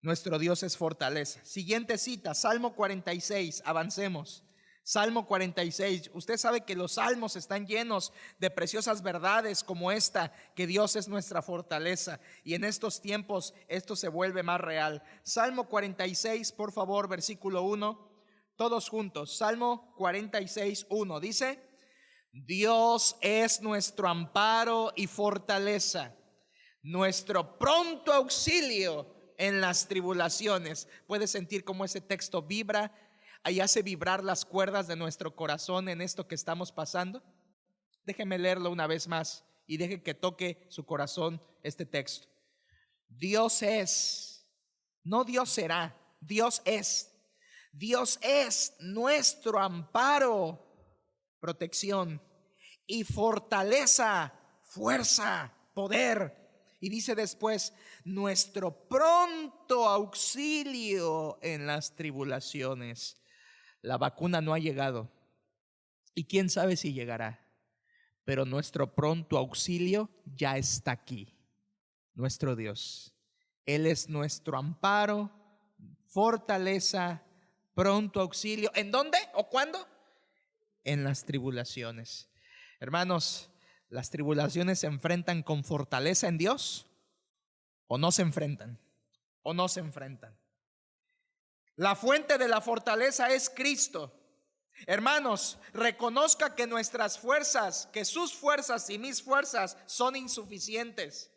Nuestro Dios es fortaleza. Siguiente cita, Salmo 46, avancemos. Salmo 46, usted sabe que los salmos están llenos de preciosas verdades como esta, que Dios es nuestra fortaleza, y en estos tiempos esto se vuelve más real. Salmo 46, por favor, versículo 1, todos juntos. Salmo 46, 1, dice: Dios es nuestro amparo y fortaleza, nuestro pronto auxilio en las tribulaciones. ¿Puede sentir cómo ese texto vibra y hace vibrar las cuerdas de nuestro corazón en esto que estamos pasando? Déjeme leerlo una vez más y deje que toque su corazón este texto. Dios es, no Dios será, Dios es. Dios es nuestro amparo, protección y fortaleza, fuerza, poder. Y dice después: nuestro pronto auxilio en las tribulaciones. La vacuna no ha llegado y quién sabe si llegará, pero nuestro pronto auxilio ya está aquí. Nuestro Dios, Él es nuestro amparo, fortaleza, pronto auxilio. ¿En dónde o cuándo? En las tribulaciones. Hermanos, ¿las tribulaciones se enfrentan con fortaleza en Dios o no se enfrentan? ¿O no se enfrentan? La fuente de la fortaleza es Cristo. Hermanos, reconozca que nuestras fuerzas, que sus fuerzas y mis fuerzas son insuficientes.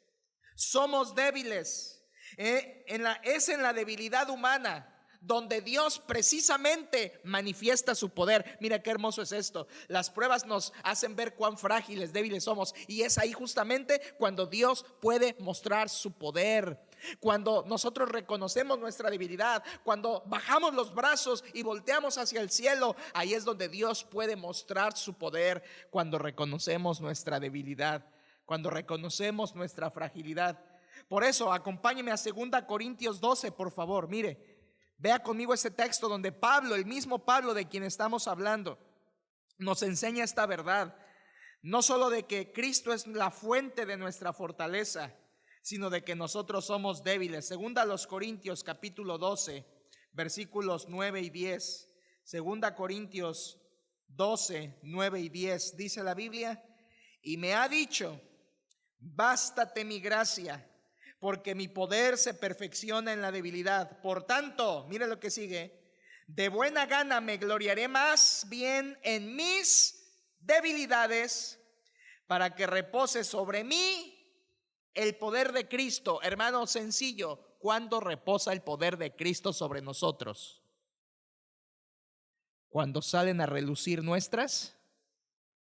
Somos débiles. Es en la debilidad humana donde Dios precisamente manifiesta su poder. Mira qué hermoso es esto. Las pruebas nos hacen ver cuán frágiles, débiles somos, y es ahí justamente cuando Dios puede mostrar su poder. Cuando nosotros reconocemos nuestra debilidad, cuando bajamos los brazos y volteamos hacia el cielo, ahí es donde Dios puede mostrar su poder. Cuando reconocemos nuestra debilidad, cuando reconocemos nuestra fragilidad. Por eso acompáñeme a 2 Corintios 12, por favor. Mire, vea conmigo ese texto donde Pablo, el mismo Pablo de quien estamos hablando, nos enseña esta verdad. No solo de que Cristo es la fuente de nuestra fortaleza, sino de que nosotros somos débiles. 2 Corintios capítulo 12, versículos 9 y 10. 2 Corintios 12, 9 y 10. Dice la Biblia: y me ha dicho: bástate mi gracia, porque mi poder se perfecciona en la debilidad. Por tanto, mire lo que sigue: de buena gana me gloriaré más bien en mis debilidades, para que repose sobre mí el poder de Cristo. Hermano, sencillo: ¿cuándo reposa el poder de Cristo sobre nosotros? Cuando salen a relucir nuestras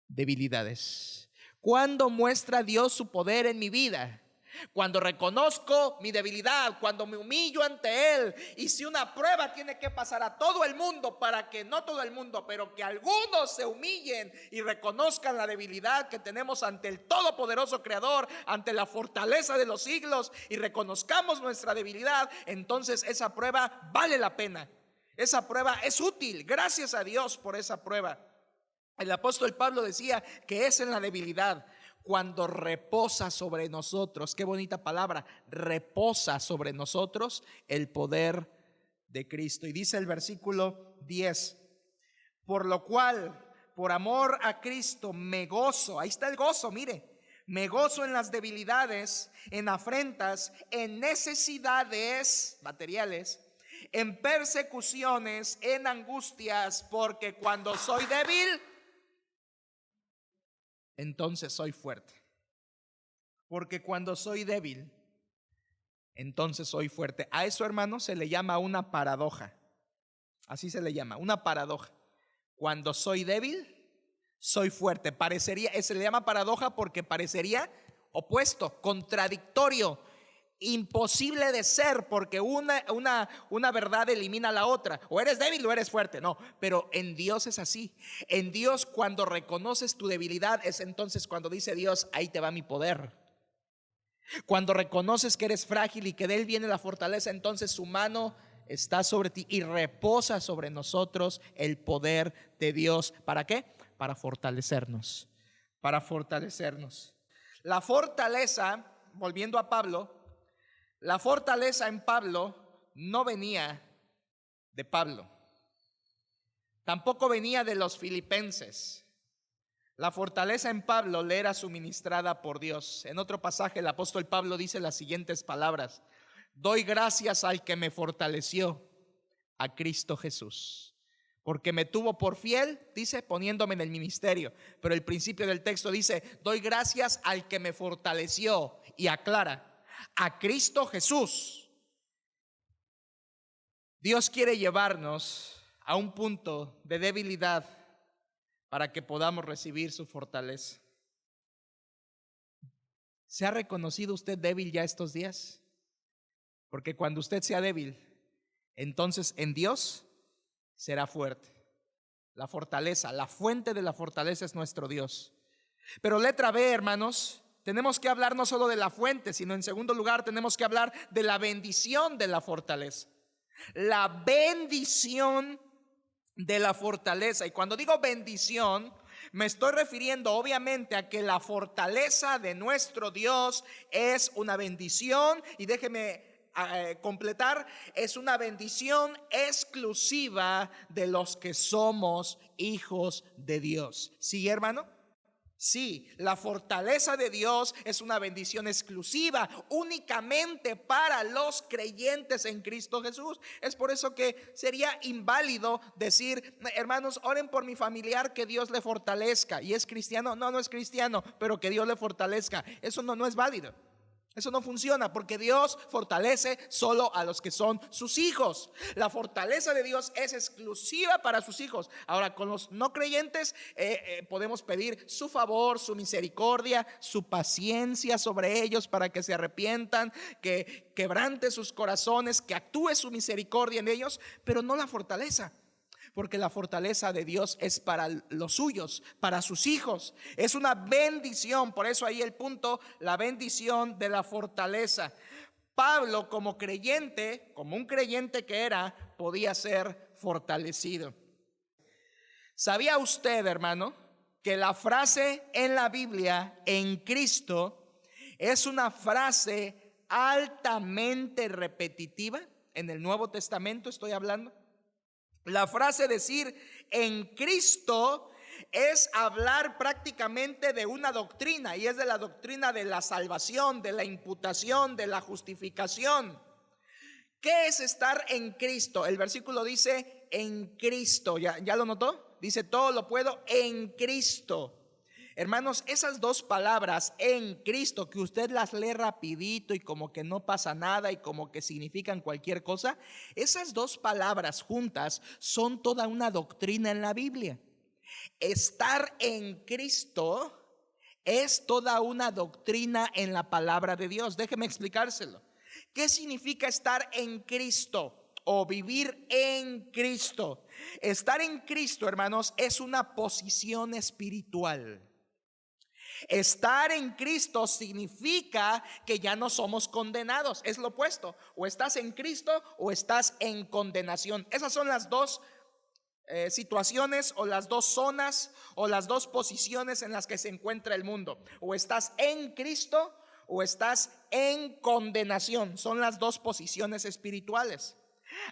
debilidades. ¿Cuándo muestra Dios su poder en mi vida? Cuando reconozco mi debilidad, cuando me humillo ante Él. Y si una prueba tiene que pasar a todo el mundo para que, no todo el mundo, pero que algunos se humillen y reconozcan la debilidad que tenemos ante el todopoderoso Creador, ante la fortaleza de los siglos, y reconozcamos nuestra debilidad, entonces esa prueba vale la pena. Esa prueba es útil. Gracias a Dios por esa prueba. El apóstol Pablo decía que es en la debilidad cuando reposa sobre nosotros, qué bonita palabra, reposa sobre nosotros el poder de Cristo. Y dice el versículo 10, por lo cual, por amor a Cristo, me gozo. Ahí está el gozo, mire. Me gozo en las debilidades, en afrentas, en necesidades materiales, en persecuciones, en angustias, porque cuando soy débil, entonces soy fuerte. Porque cuando soy débil, entonces soy fuerte. A eso, hermanos, se le llama una paradoja. Así se le llama, una paradoja. Cuando soy débil, soy fuerte. Se le llama paradoja porque parecería opuesto, contradictorio, imposible de ser, porque una verdad elimina la otra. O eres débil o eres fuerte. No, pero en Dios es así. En Dios, cuando reconoces tu debilidad, es entonces cuando dice Dios, ahí te va mi poder. Cuando reconoces que eres frágil y que de Él viene la fortaleza, entonces su mano está sobre ti y reposa sobre nosotros el poder de Dios. ¿Para qué? Para fortalecernos. Para fortalecernos. La fortaleza, volviendo a Pablo, la fortaleza en Pablo no venía de Pablo, tampoco venía de los filipenses. La fortaleza en Pablo le era suministrada por Dios. En otro pasaje el apóstol Pablo dice las siguientes palabras: doy gracias al que me fortaleció, a Cristo Jesús, porque me tuvo por fiel, dice, poniéndome en el ministerio. Pero el principio del texto dice: doy gracias al que me fortaleció, y aclara, a Cristo Jesús. Dios quiere llevarnos a un punto de debilidad para que podamos recibir su fortaleza. ¿Se ha reconocido usted débil ya estos días? Porque cuando usted sea débil, entonces en Dios será fuerte. La fortaleza, la fuente de la fortaleza es nuestro Dios. Pero letra B, hermanos, tenemos que hablar no solo de la fuente, sino en segundo lugar tenemos que hablar de la bendición de la fortaleza. La bendición de la fortaleza. Y cuando digo bendición, me estoy refiriendo obviamente a que la fortaleza de nuestro Dios es una bendición. Y déjeme completar, es una bendición exclusiva de los que somos hijos de Dios. ¿Sí, hermano? Sí, la fortaleza de Dios es una bendición exclusiva, únicamente para los creyentes en Cristo Jesús. Es por eso que sería inválido decir: hermanos, oren por mi familiar, que Dios le fortalezca. ¿Y es cristiano? No, no es cristiano, pero que Dios le fortalezca. Eso no es válido. Eso no funciona, porque Dios fortalece solo a los que son sus hijos. La fortaleza de Dios es exclusiva para sus hijos. Ahora, con los no creyentes podemos pedir su favor, su misericordia, su paciencia sobre ellos para que se arrepientan, que quebrante sus corazones, que actúe su misericordia en ellos, pero no la fortaleza. Porque la fortaleza de Dios es para los suyos, para sus hijos. Es una bendición. Por eso ahí el punto, la bendición de la fortaleza. Pablo, como creyente, como un creyente que era, podía ser fortalecido. ¿Sabía usted, hermano, que la frase en la Biblia, en Cristo, es una frase altamente repetitiva? En el Nuevo Testamento estoy hablando. La frase decir en Cristo es hablar prácticamente de una doctrina, y es de la doctrina de la salvación, de la imputación, de la justificación. ¿Qué es estar en Cristo? El versículo dice en Cristo. ¿Ya lo notó? Dice: todo lo puedo en Cristo. Hermanos, esas dos palabras, en Cristo, que usted las lee rapidito y como que no pasa nada y como que significan cualquier cosa, esas dos palabras juntas son toda una doctrina en la Biblia. Estar en Cristo Es toda una doctrina en la palabra de Dios. Déjeme explicárselo. ¿Qué significa estar en Cristo o vivir en Cristo? Estar en Cristo, hermanos, es una posición espiritual. Estar en Cristo significa que ya no somos condenados. Es lo opuesto. O estás en Cristo o estás en condenación. Esas son las dos situaciones o las dos zonas o las dos posiciones en las que se encuentra el mundo. O estás en Cristo o estás en condenación. Son las dos posiciones espirituales.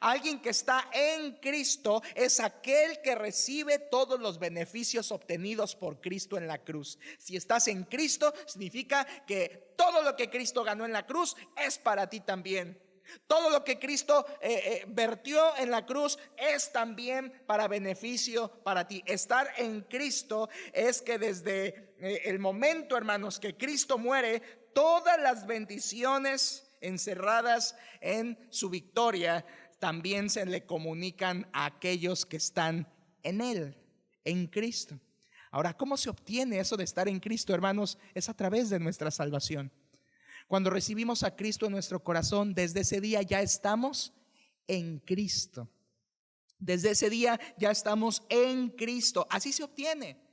Alguien que está en Cristo es aquel que recibe todos los beneficios obtenidos por Cristo en la cruz. Si estás en Cristo, significa que todo lo que Cristo ganó en la cruz es para ti también. Todo lo que Cristo vertió en la cruz es también para beneficio para ti. Estar en Cristo es que desde el momento, hermanos, que Cristo muere, todas las bendiciones encerradas en su victoria también se le comunican a aquellos que están en Él, en Cristo. Ahora, ¿cómo se obtiene eso de estar en Cristo, hermanos? Es a través de nuestra salvación. Cuando recibimos a Cristo en nuestro corazón, desde ese día ya estamos en Cristo. Desde ese día ya estamos en Cristo. Así se obtiene.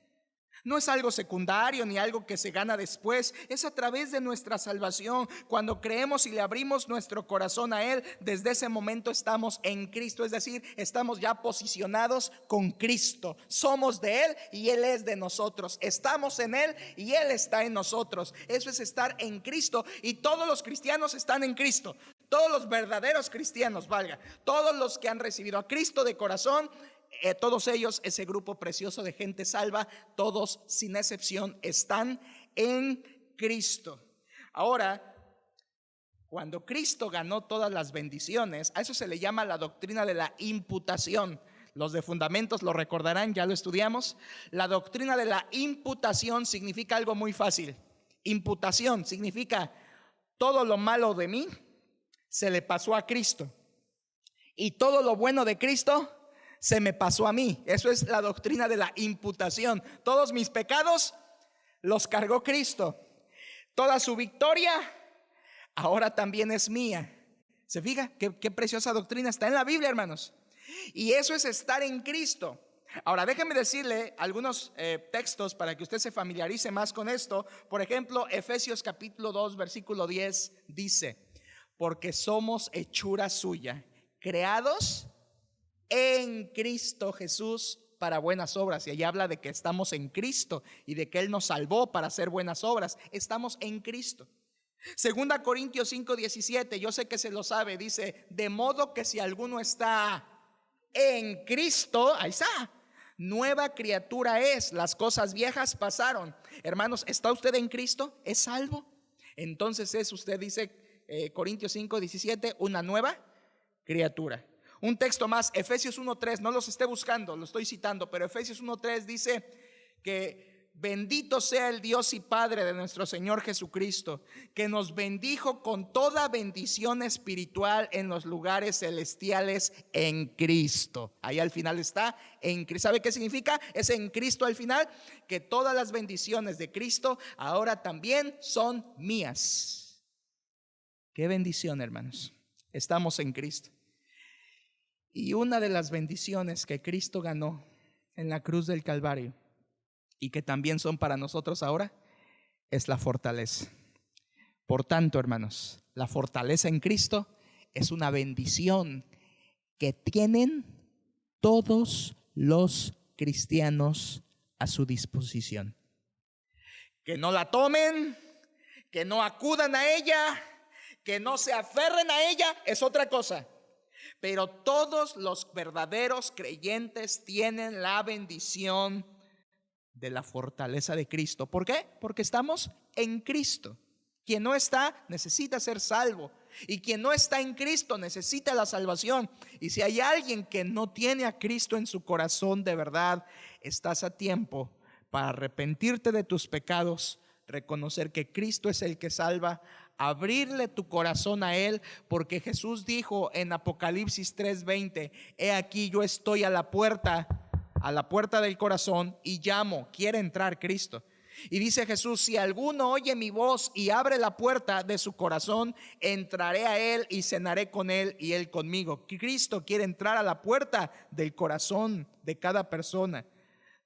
No es algo secundario ni algo que se gana después. Es a través de nuestra salvación. Cuando creemos y le abrimos nuestro corazón a Él, desde ese momento estamos en Cristo. Es decir, estamos ya posicionados con Cristo. Somos de Él y Él es de nosotros. Estamos en Él y Él está en nosotros. Eso es estar en Cristo. Y todos los cristianos están en Cristo. Todos los verdaderos cristianos, valga, todos los que han recibido a Cristo de corazón, todos ellos, ese grupo precioso de gente salva, todos sin excepción están en Cristo. Ahora, cuando Cristo ganó todas las bendiciones, a eso se le llama la doctrina de la imputación. Los de fundamentos lo recordarán, ya lo estudiamos. La doctrina de la imputación significa algo muy fácil. Imputación significa todo lo malo de mí se le pasó a Cristo y todo lo bueno de Cristo se me pasó a mí. Eso es la doctrina de la imputación. Todos mis pecados los cargó Cristo. Toda su victoria ahora también es mía. ¿Se fija? Qué preciosa doctrina está en la Biblia, hermanos. Y eso es estar en Cristo. Ahora déjeme decirle algunos textos para que usted se familiarice más con esto. Por ejemplo, Efesios capítulo 2 versículo 10 dice: porque somos hechura suya, creados en Cristo Jesús para buenas obras. Y allí habla de que estamos en Cristo y de que Él nos salvó para hacer buenas obras. Estamos en Cristo. Segunda Corintios 5:17, yo sé que se lo sabe, dice: de modo que si alguno está en Cristo, ahí está, nueva criatura es, las cosas viejas pasaron. Hermanos, ¿está usted en Cristo? ¿Es salvo? Entonces es usted, dice Corintios 5:17, una nueva criatura. Un texto más, Efesios 1:3, no los esté buscando, lo estoy citando, pero Efesios 1:3 dice que bendito sea el Dios y Padre de nuestro Señor Jesucristo, que nos bendijo con toda bendición espiritual en los lugares celestiales en Cristo. Ahí al final está en Cristo. ¿Sabe qué significa? Es en Cristo al final, que todas las bendiciones de Cristo ahora también son mías. Qué bendición, hermanos. Estamos en Cristo. Y una de las bendiciones que Cristo ganó en la cruz del Calvario y que también son para nosotros ahora es la fortaleza. Por tanto, hermanos, la fortaleza en Cristo es una bendición que tienen todos los cristianos a su disposición. Que no la tomen, que no acudan a ella, que no se aferren a ella, es otra cosa. Pero todos los verdaderos creyentes tienen la bendición de la fortaleza de Cristo. ¿Por qué? Porque estamos en Cristo. Quien no está necesita ser salvo, y quien no está en Cristo necesita la salvación. Y si hay alguien que no tiene a Cristo en su corazón, de verdad estás a tiempo para arrepentirte de tus pecados, reconocer que Cristo es el que salva, abrirle tu corazón a Él, porque Jesús dijo en Apocalipsis 3:20: he aquí yo estoy a la puerta del corazón y llamo. Quiere entrar Cristo. Y dice Jesús: si alguno oye mi voz y abre la puerta de su corazón, entraré a él y cenaré con él y él conmigo. Cristo quiere entrar a la puerta del corazón de cada persona.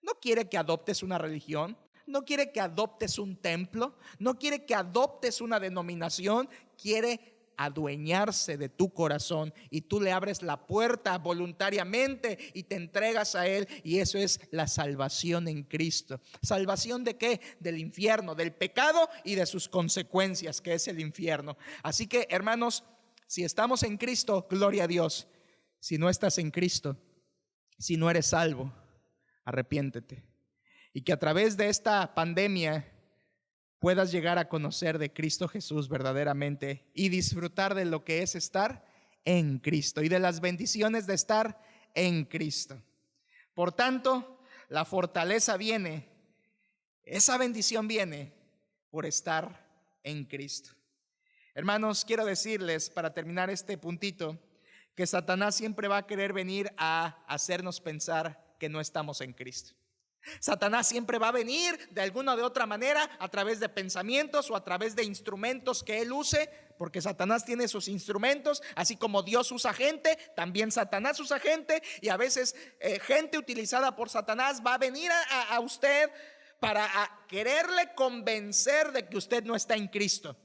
No quiere que adoptes una religión, no quiere que adoptes un templo, no quiere que adoptes una denominación. Quiere adueñarse de tu corazón, y tú le abres la puerta voluntariamente y te entregas a él. Y eso es la salvación en Cristo. ¿Salvación de qué? Del infierno, del pecado y de sus consecuencias, que es el infierno. Así que, hermanos, si estamos en Cristo, gloria a Dios. Si no estás en Cristo, si no eres salvo, arrepiéntete, y que a través de esta pandemia puedas llegar a conocer de Cristo Jesús verdaderamente y disfrutar de lo que es estar en Cristo y de las bendiciones de estar en Cristo. Por tanto, la fortaleza viene, esa bendición viene por estar en Cristo. Hermanos, quiero decirles, para terminar este puntito, que Satanás siempre va a querer venir a hacernos pensar que no estamos en Cristo. Satanás siempre va a venir de alguna o de otra manera, a través de pensamientos o a través de instrumentos que él use, porque Satanás tiene sus instrumentos. Así como Dios usa gente, también Satanás usa gente. Y a veces gente utilizada por Satanás va a venir a usted para quererle convencer de que usted no está en Cristo,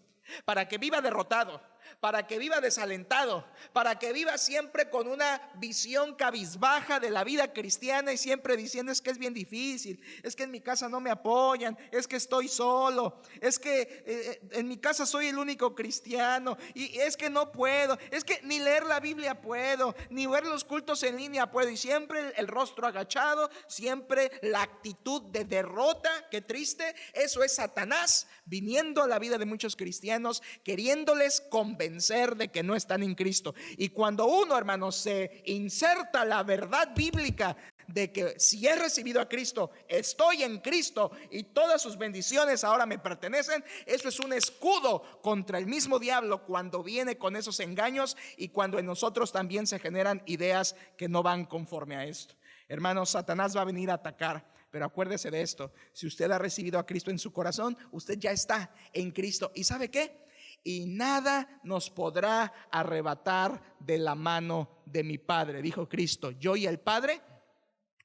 para que viva derrotado, para que viva desalentado, para que viva siempre con una visión cabizbaja de la vida cristiana, y siempre diciendo: es que es bien difícil, es que en mi casa no me apoyan, es que estoy solo, es que en mi casa soy el único cristiano, y es que no puedo, es que ni leer la Biblia puedo, ni ver los cultos en línea puedo. Y siempre el rostro agachado, siempre la actitud de derrota. Qué triste. Eso es Satanás viniendo a la vida de muchos cristianos, queriéndoles convencer de que no están en Cristo. Y cuando uno, hermanos, se inserta la verdad bíblica de que si he recibido a Cristo, estoy en Cristo y todas sus bendiciones ahora me pertenecen, eso es un escudo contra el mismo diablo cuando viene con esos engaños y cuando en nosotros también se generan ideas que no van conforme a esto. Hermanos, Satanás va a venir a atacar, pero acuérdese de esto: si usted ha recibido a Cristo en su corazón, usted ya está en Cristo. ¿Y sabe qué? Y nada nos podrá arrebatar de la mano de mi Padre. Dijo Cristo: yo y el Padre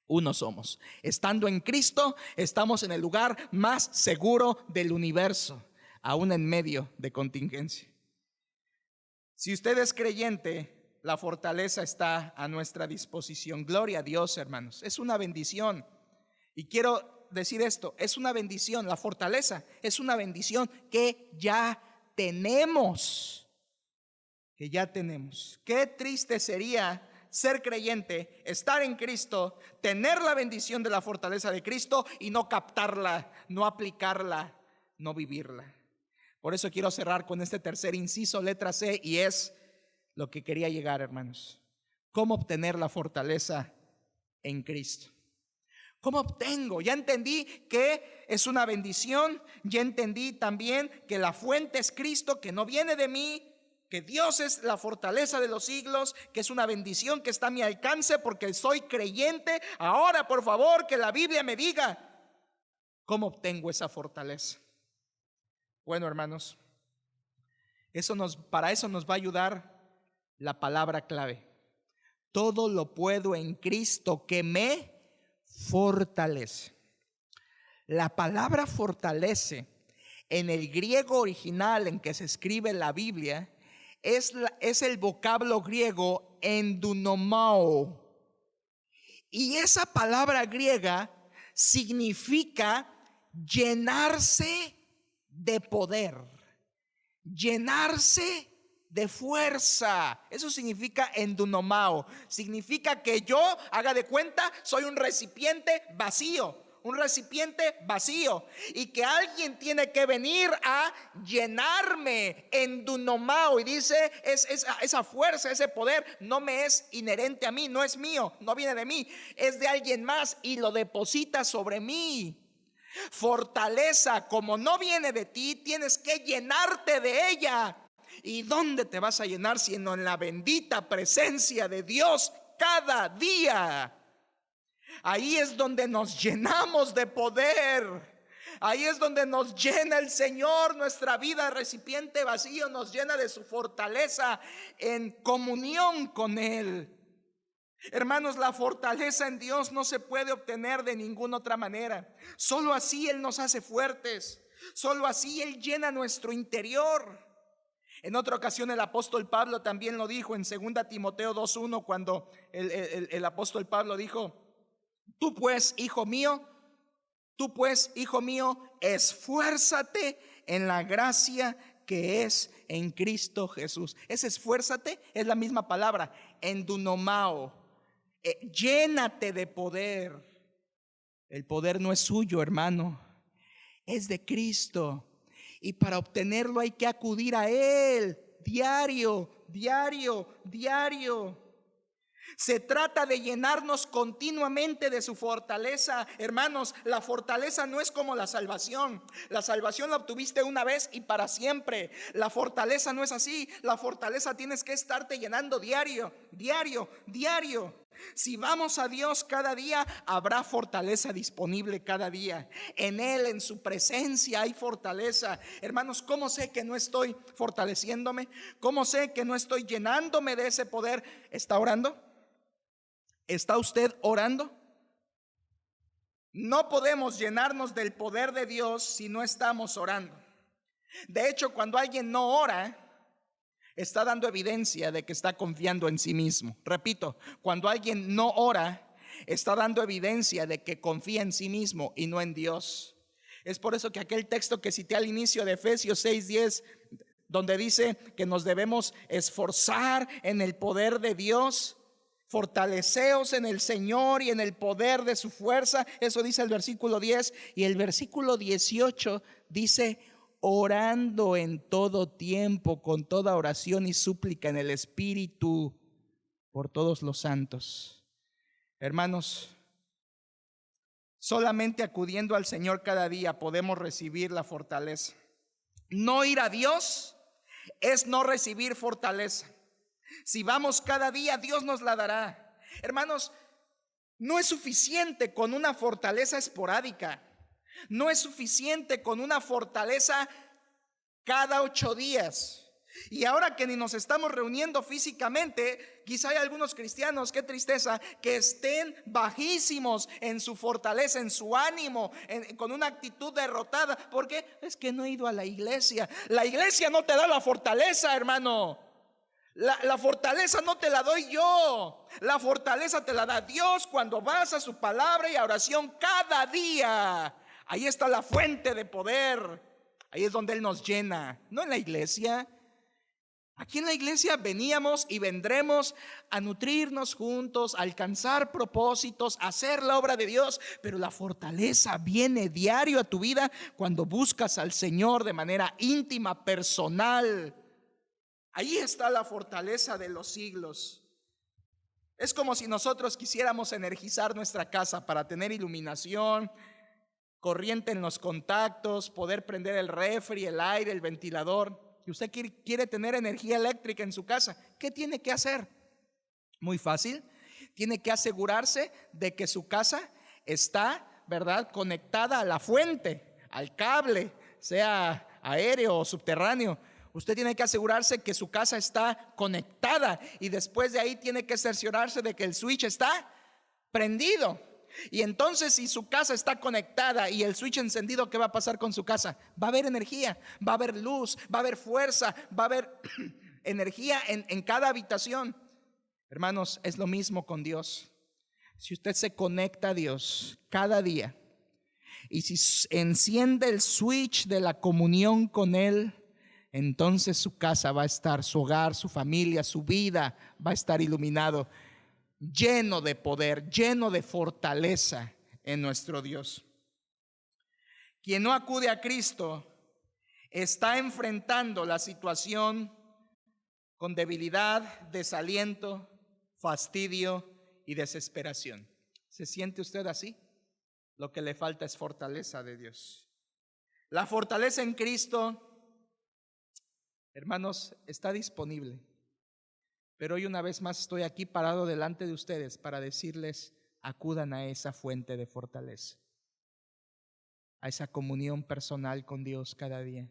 uno somos. Estando en Cristo, estamos en el lugar más seguro del universo, aún en medio de contingencia. Si usted es creyente, la fortaleza está a nuestra disposición. Gloria a Dios, hermanos. Es una bendición. Y quiero decir esto: es una bendición. La fortaleza es una bendición que ya tenemos. Que ya tenemos. Qué triste sería ser creyente, estar en Cristo, tener la bendición de la fortaleza de Cristo y no captarla, no aplicarla, no vivirla. Por eso quiero cerrar con este tercer inciso, letra C, y es lo que quería llegar, hermanos. ¿Cómo obtener la fortaleza en Cristo? ¿Cómo obtengo? Ya entendí que es una bendición. Ya entendí también que la fuente es Cristo, que no viene de mí, que Dios es la fortaleza de los siglos, que es una bendición que está a mi alcance porque soy creyente. Ahora, por favor, que la Biblia me diga cómo obtengo esa fortaleza. Bueno, hermanos, para eso nos va a ayudar la palabra clave: todo lo puedo en Cristo que me fortalece. La palabra fortalece en el griego original en que se escribe la Biblia es el vocablo griego endunomao. Y esa palabra griega significa llenarse de poder, llenarse de fuerza. Eso significa endunomao. Significa que yo, haga de cuenta, soy un recipiente vacío. Un recipiente vacío, y que alguien tiene que venir a llenarme en dunomao. Y dice, esa fuerza, ese poder no me es inherente a mí, no es mío, no viene de mí, es de alguien más y lo deposita sobre mí. Fortaleza, como no viene de ti, tienes que llenarte de ella. ¿Y dónde te vas a llenar sino en la bendita presencia de Dios cada día? Ahí es donde nos llenamos de poder. Ahí es donde nos llena el Señor, nuestra vida, recipiente vacío, nos llena de su fortaleza en comunión con Él. Hermanos, la fortaleza en Dios no se puede obtener de ninguna otra manera. Solo así Él nos hace fuertes. Solo así Él llena nuestro interior. En otra ocasión el apóstol Pablo también lo dijo en 2 Timoteo 2:1, cuando el apóstol Pablo dijo: tú pues, hijo mío, esfuérzate en la gracia que es en Cristo Jesús. Ese esfuérzate es la misma palabra, endunomao. Llénate de poder. El poder no es suyo, hermano, es de Cristo. Y para obtenerlo hay que acudir a Él diario. Se trata de llenarnos continuamente de su fortaleza. Hermanos, la fortaleza no es como la salvación. La salvación la obtuviste una vez y para siempre. La fortaleza no es así. La fortaleza tienes que estarte llenando diario. Si vamos a Dios cada día, habrá fortaleza disponible cada día. En Él, en su presencia, hay fortaleza. Hermanos, ¿cómo sé que no estoy fortaleciéndome? ¿Cómo sé que no estoy llenándome de ese poder? ¿Está orando? ¿Está usted orando? No podemos llenarnos del poder de Dios si no estamos orando. De hecho, cuando alguien no ora, está dando evidencia de que está confiando en sí mismo. Repito, cuando alguien no ora, está dando evidencia de que confía en sí mismo y no en Dios. Es por eso que aquel texto que cité al inicio de Efesios 6:10, donde dice que nos debemos esforzar en el poder de Dios, fortaleceos en el Señor y en el poder de su fuerza. Eso dice el versículo 10. Y el versículo 18 dice: orando en todo tiempo, con toda oración y súplica en el Espíritu, por todos los santos. Hermanos, solamente acudiendo al Señor cada día podemos recibir la fortaleza. No ir a Dios es no recibir fortaleza. Si vamos cada día, Dios nos la dará. Hermanos, no es suficiente con una fortaleza esporádica. No es suficiente con una fortaleza cada 8 días. Y ahora que ni nos estamos reuniendo físicamente, quizá hay algunos cristianos, qué tristeza, que estén bajísimos en su fortaleza, en su ánimo, con una actitud derrotada. ¿Por qué? Es que no he ido a la iglesia. La iglesia no te da la fortaleza, hermano. La fortaleza no te la doy yo. La fortaleza te la da Dios cuando vas a su palabra y a oración cada día. Ahí está la fuente de poder. Ahí es donde Él nos llena, no en la iglesia. Aquí en la iglesia veníamos y vendremos a nutrirnos juntos, a alcanzar propósitos, a hacer la obra de Dios. Pero la fortaleza viene diario a tu vida cuando buscas al Señor de manera íntima, personal. Ahí está la fortaleza de los siglos. Es como si nosotros quisiéramos energizar nuestra casa para tener iluminación, corriente en los contactos, poder prender el refri, el aire, el ventilador. Y usted quiere tener energía eléctrica en su casa, ¿qué tiene que hacer? Muy fácil. Tiene que asegurarse de que su casa está, ¿verdad?, conectada a la fuente, al cable, sea aéreo o subterráneo. Usted tiene que asegurarse que su casa está conectada y después de ahí tiene que cerciorarse de que el switch está prendido. Y entonces, si su casa está conectada y el switch encendido, ¿qué va a pasar con su casa? Va a haber energía, va a haber luz, va a haber fuerza, va a haber energía en cada habitación. Hermanos, es lo mismo con Dios. Si usted se conecta a Dios cada día y si enciende el switch de la comunión con Él, entonces su casa va a estar, su hogar, su familia, su vida va a estar iluminado, lleno de poder, lleno de fortaleza en nuestro Dios. Quien no acude a Cristo está enfrentando la situación con debilidad, desaliento, fastidio y desesperación. ¿Se siente usted así? Lo que le falta es fortaleza de Dios. La fortaleza en Cristo, hermanos, está disponible. Pero hoy una vez más estoy aquí parado delante de ustedes para decirles: acudan a esa fuente de fortaleza. a esa comunión personal con Dios cada día,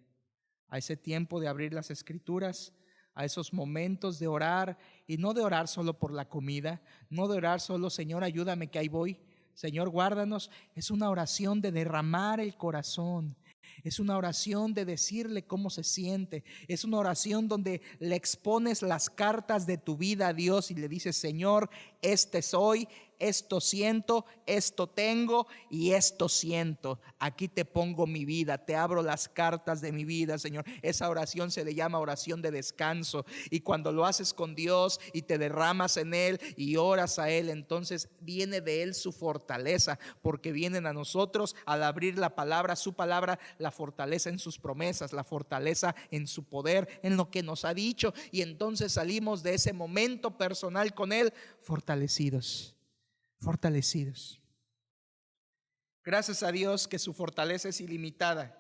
a ese tiempo de abrir las Escrituras, a esos momentos de orar, y no de orar solo por la comida, no de orar solo, Señor, ayúdame que ahí voy, Señor, guárdanos. Es una oración de derramar el corazón. Es una oración de decirle cómo se siente. Es una oración donde le expones las cartas de tu vida a Dios y le dices: Señor, este soy, esto siento, esto tengo y esto siento. Aquí te pongo mi vida, te abro las cartas de mi vida, Señor. Esa oración se le llama oración de descanso. Y cuando lo haces con Dios y te derramas en Él y oras a Él, entonces viene de Él su fortaleza, porque vienen a nosotros al abrir la palabra, su palabra, la fortaleza en sus promesas, la fortaleza en su poder, en lo que nos ha dicho. Y entonces salimos de ese momento personal con Él fortalecidos. Gracias a Dios que su fortaleza es ilimitada,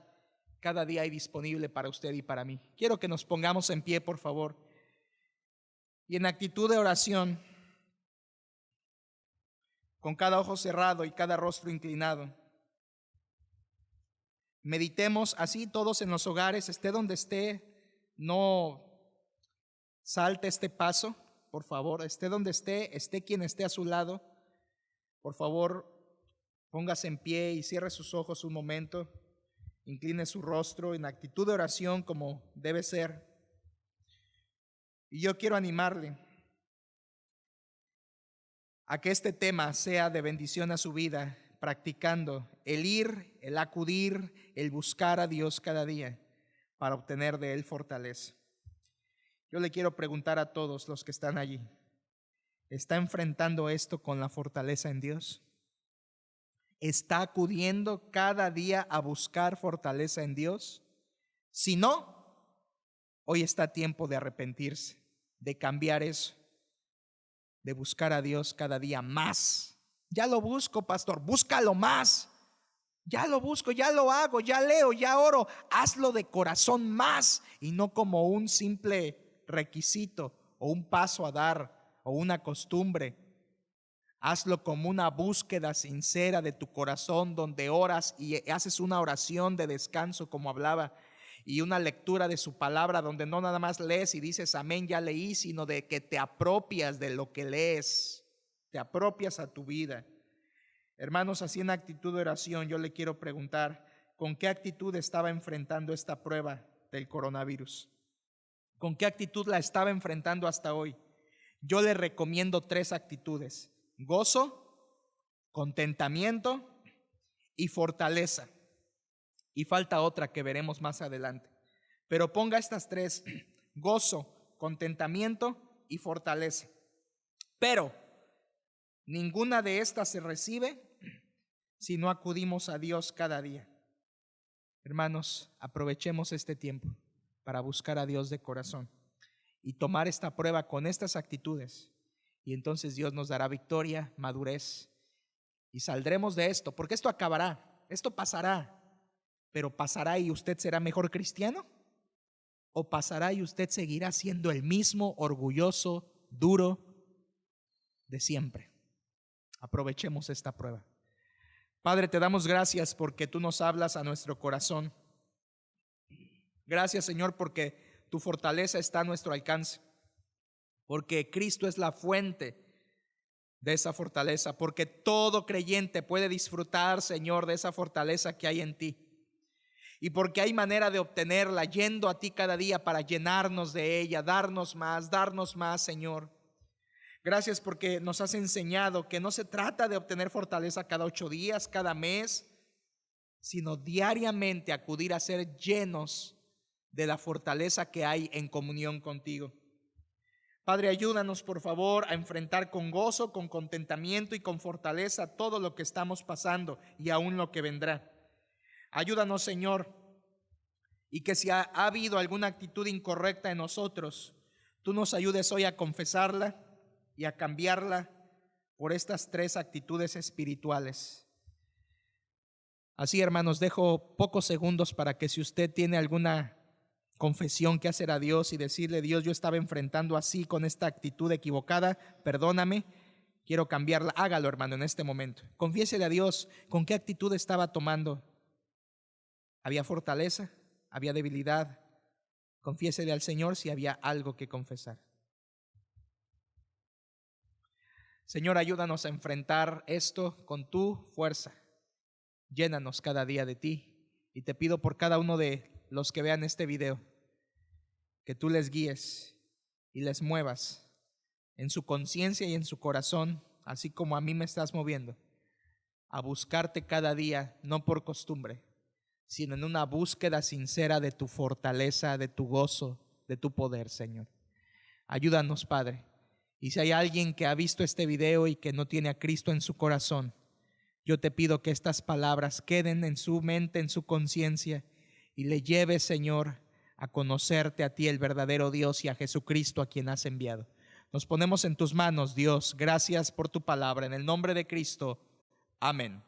cada día hay disponible para usted y para mí. Quiero que nos pongamos en pie, por favor, y en actitud de oración, con cada ojo cerrado y cada rostro inclinado, meditemos así todos en los hogares, esté donde esté, no salte este paso, por favor, esté donde esté quien esté a su lado. Por favor, póngase en pie y cierre sus ojos un momento, incline su rostro en actitud de oración como debe ser. Y yo quiero animarle a que este tema sea de bendición a su vida, practicando el ir, el acudir, el buscar a Dios cada día para obtener de Él fortaleza. Yo le quiero preguntar a todos los que están allí: ¿está enfrentando esto con la fortaleza en Dios? ¿Está acudiendo cada día a buscar fortaleza en Dios? Si no, hoy está tiempo de arrepentirse, de cambiar eso, de buscar a Dios cada día más. Ya lo busco, pastor, búscalo más. Ya lo busco, ya lo hago, ya leo, ya oro. Hazlo de corazón más y no como un simple requisito o un paso a dar o una costumbre. Hazlo como una búsqueda sincera de tu corazón, donde oras y haces una oración de descanso, como hablaba, y una lectura de su palabra, donde no nada más lees y dices amén, ya leí, sino de que te apropias de lo que lees, te apropias a tu vida. Hermanos, así en actitud de oración, yo le quiero preguntar: ¿con qué actitud estaba enfrentando esta prueba del coronavirus? ¿Con qué actitud la estaba enfrentando hasta hoy? Yo le recomiendo 3 actitudes: gozo, contentamiento y fortaleza. Y falta otra que veremos más adelante. Pero ponga estas 3: gozo, contentamiento y fortaleza. Pero ninguna de estas se recibe si no acudimos a Dios cada día. Hermanos, aprovechemos este tiempo para buscar a Dios de corazón y tomar esta prueba con estas actitudes. Y entonces Dios nos dará victoria, madurez, y saldremos de esto, porque esto acabará, esto pasará. Pero pasará y usted será mejor cristiano, o pasará y usted seguirá siendo el mismo orgulloso, duro de siempre. Aprovechemos esta prueba. Padre, te damos gracias porque tú nos hablas a nuestro corazón. Gracias, Señor, porque tu fortaleza está a nuestro alcance, porque Cristo es la fuente de esa fortaleza, porque todo creyente puede disfrutar, Señor, de esa fortaleza que hay en ti, y porque hay manera de obtenerla yendo a ti cada día para llenarnos de ella, darnos más, Señor. Gracias porque nos has enseñado que no se trata de obtener fortaleza cada 8 días, cada mes, sino diariamente acudir a ser llenos de la fortaleza que hay en comunión contigo. Padre, ayúdanos por favor a enfrentar con gozo, con contentamiento y con fortaleza todo lo que estamos pasando y aún lo que vendrá. Ayúdanos, Señor, y que si ha habido alguna actitud incorrecta en nosotros, tú nos ayudes hoy a confesarla y a cambiarla por estas 3 actitudes espirituales. Así, hermanos, dejo pocos segundos para que si usted tiene alguna confesión que hacer a Dios y decirle: Dios, yo estaba enfrentando así con esta actitud equivocada, perdóname, quiero cambiarla. Hágalo, hermano, en este momento. Confiésele a Dios con qué actitud estaba tomando Había fortaleza, había debilidad. Confiésele al Señor si había algo que confesar. Señor, ayúdanos a enfrentar esto con tu fuerza. Llénanos cada día de ti. Y te pido por cada uno de los que vean este video, que tú les guíes y les muevas en su conciencia y en su corazón, así como a mí me estás moviendo, a buscarte cada día, no por costumbre, sino en una búsqueda sincera de tu fortaleza, de tu gozo, de tu poder, Señor. Ayúdanos, Padre. Y si hay alguien que ha visto este video y que no tiene a Cristo en su corazón, yo te pido que estas palabras queden en su mente, en su conciencia, y le lleves, Señor, a conocerte a ti, el verdadero Dios, y a Jesucristo a quien has enviado. Nos ponemos en tus manos, Dios. Gracias por tu palabra. En el nombre de Cristo. Amén.